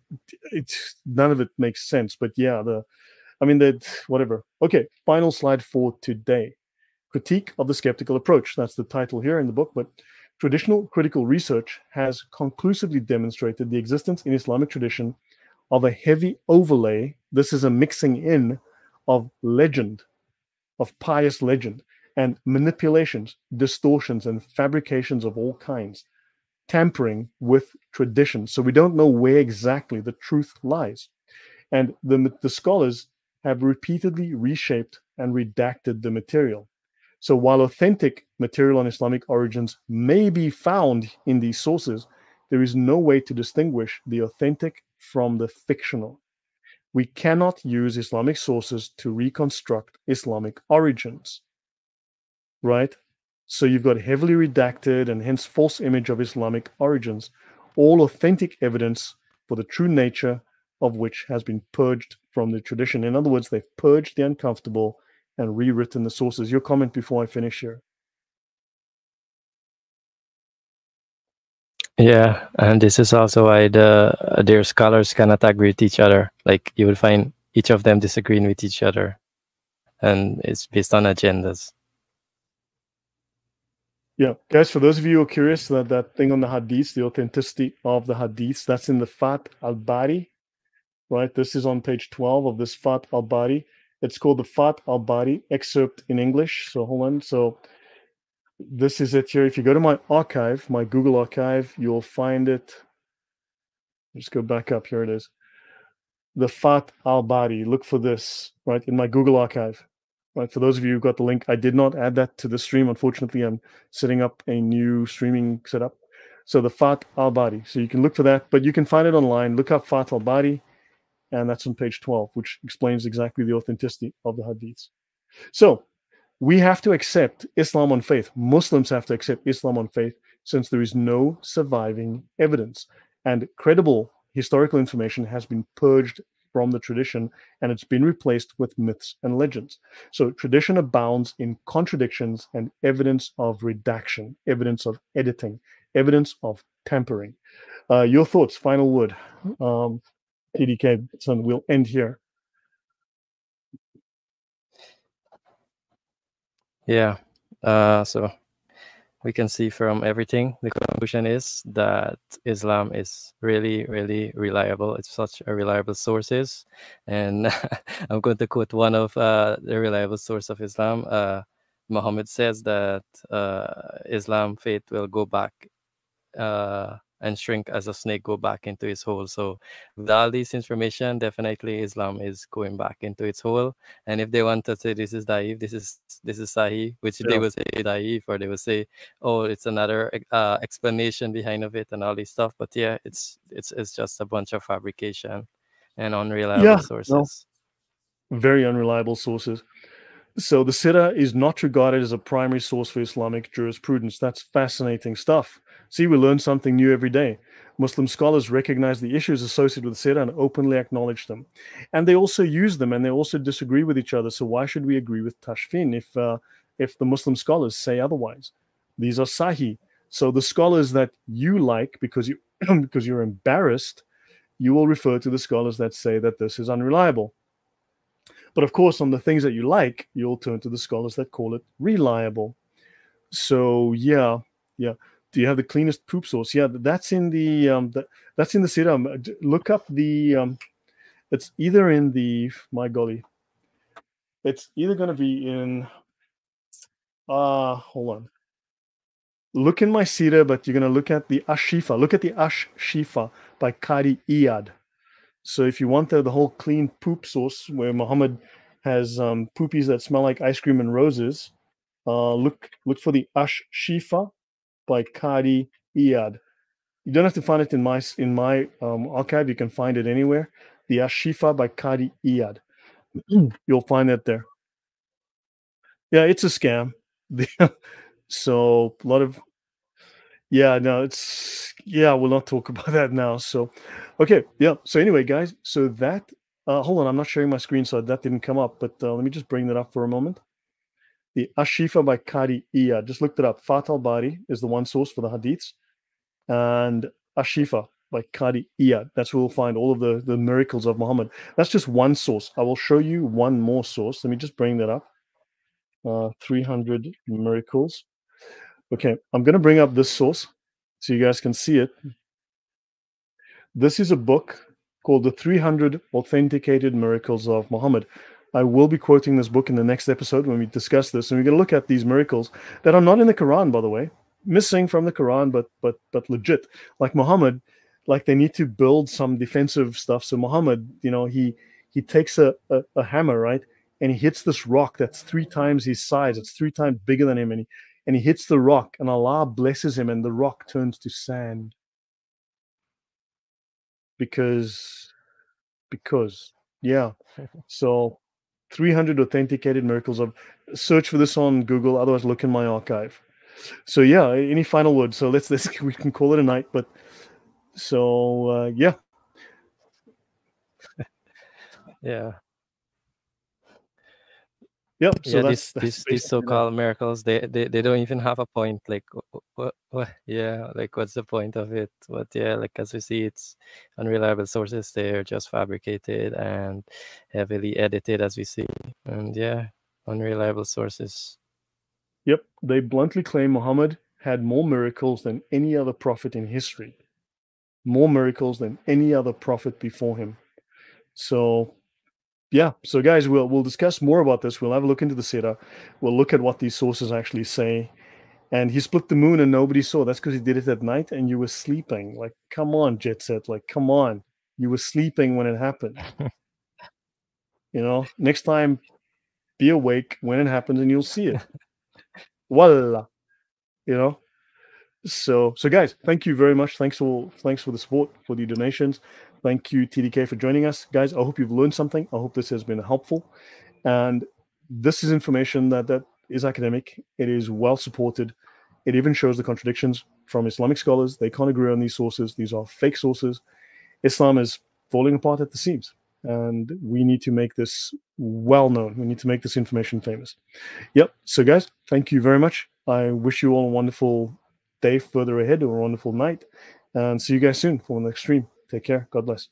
None of it makes sense. But yeah, whatever. Okay, final slide for today. Critique of the Skeptical Approach. That's the title here in the book. But traditional critical research has conclusively demonstrated the existence in Islamic tradition of a heavy overlay. This is a mixing in of legend, of pious legend, and manipulations, distortions, and fabrications of all kinds, tampering with tradition. So we don't know where exactly the truth lies. And the scholars have repeatedly reshaped and redacted the material. So while authentic material on Islamic origins may be found in these sources, there is no way to distinguish the authentic from the fictional. We cannot use Islamic sources to reconstruct Islamic origins, right? So you've got heavily redacted and hence false image of Islamic origins, all authentic evidence for the true nature of which has been purged from the tradition. In other words, they've purged the uncomfortable and rewritten the sources. Your comment before I finish here. Yeah, and this is also why their scholars cannot agree with each other. Like you will find each of them disagreeing with each other, and it's based on agendas. Yeah, guys, for those of you who are curious, that thing on the hadiths, the authenticity of the hadiths, that's in the Fath al-Bari, right? This is on page 12 of this Fath al-Bari. It's called the Fath al-Bari excerpt in English. So hold on. So this is it here. If you go to my archive, my Google archive, you'll find it. Just go back up. Here it is. The Fath al-Bari. Look for this, right, in my Google archive. Right, for those of you who got the link, I did not add that to the stream. Unfortunately, I'm setting up a new streaming setup. So the Fath al-Bari. So you can look for that, but you can find it online. Look up Fath al-Bari, and that's on page 12, which explains exactly the authenticity of the hadiths. So we have to accept Islam on faith. Muslims have to accept Islam on faith since there is no surviving evidence. And credible historical information has been purged from the tradition, and it's been replaced with myths and legends. So tradition abounds in contradictions and evidence of redaction, evidence of editing, evidence of tampering. Your thoughts, final word. PDK, so we'll end here. Yeah. So we can see from everything, the conclusion is that Islam is really, really reliable. It's such a reliable sources. And I'm going to quote one of the reliable source of Islam. Muhammad says that Islam faith will go back and shrink as a snake go back into its hole. So with all this information, definitely Islam is going back into its hole. And if they want to say this is daif, this is sahih, which they will say daif, or they will say, oh, it's another explanation behind of it and all this stuff. But yeah, it's just a bunch of fabrication and unreliable sources. No. Very unreliable sources. So the Sira is not regarded as a primary source for Islamic jurisprudence. That's fascinating stuff. See, we learn something new every day. Muslim scholars recognize the issues associated with Sira and openly acknowledge them. And they also use them, and they also disagree with each other. So why should we agree with Tashfin if the Muslim scholars say otherwise? These are Sahih. So the scholars that you like because you because you're embarrassed, you will refer to the scholars that say that this is unreliable. But of course, on the things that you like, you'll turn to the scholars that call it reliable. So yeah. Do you have the cleanest poop source? Yeah, that's in the that's in the Sira. Look up the it's either in the, my golly, it's either going to be in hold on. Look in my Sira, but you're going to look at the Ashifa. Look at the Ashifa by Qadi Iyad. So if you want the whole clean poop source where Muhammad has poopies that smell like ice cream and roses, look for the Ashifa by Qadi Iyad. You don't have to find it in my archive. You can find it anywhere. The Ashifa by Qadi Iyad. You'll find it there. Yeah, it's a scam. So a lot of we'll not talk about that now. So okay, yeah. So anyway, guys, so that hold on, I'm not sharing my screen, so that didn't come up, but let me just bring that up for a moment. The Ashifa by Qadi Iyad. Just looked it up. Fat al-Bari is the one source for the hadiths, and Ashifa by Qadi Iyad. That's where we'll find all of the miracles of Muhammad. That's just one source. I will show you one more source. Let me just bring that up. 300 miracles. Okay, I'm going to bring up this source so you guys can see it. This is a book called The 300 Authenticated Miracles of Muhammad. I will be quoting this book in the next episode when we discuss this, and we're going to look at these miracles that are not in the Quran, by the way, missing from the Quran, but legit. Like Muhammad, like they need to build some defensive stuff. So Muhammad, he takes a hammer, right, and he hits this rock that's 3 times his size. It's 3 times bigger than him, and he hits the rock, and Allah blesses him, and the rock turns to sand. Because yeah. So 300 authenticated miracles of, search for this on Google, otherwise look in my archive. So yeah, any final words? So let's we can call it a night. But so yeah. Yeah. Yep. So Yeah, that's these basically so-called miracles, they don't even have a point. Like, what? Yeah, like what's the point of it? But yeah, like as we see, it's unreliable sources. They're just fabricated and heavily edited, as we see. And yeah, unreliable sources. Yep. They bluntly claim Muhammad had more miracles than any other prophet in history. More miracles than any other prophet before him. So yeah, so guys, we'll discuss more about this. We'll have a look into the Sira. We'll look at what these sources actually say. And he split the moon and nobody saw. That's because he did it at night and you were sleeping. Like, come on, Jet Set. Like, come on. You were sleeping when it happened. Next time, be awake when it happens and you'll see it. Voila. So guys, thank you very much. Thanks for the support, for the donations. Thank you, TDK, for joining us. Guys, I hope you've learned something. I hope this has been helpful. And this is information that is academic. It is well supported. It even shows the contradictions from Islamic scholars. They can't agree on these sources. These are fake sources. Islam is falling apart at the seams. And we need to make this well known. We need to make this information famous. Yep. So guys, thank you very much. I wish you all a wonderful day further ahead, or a wonderful night. And see you guys soon for the next stream. Take care. God bless.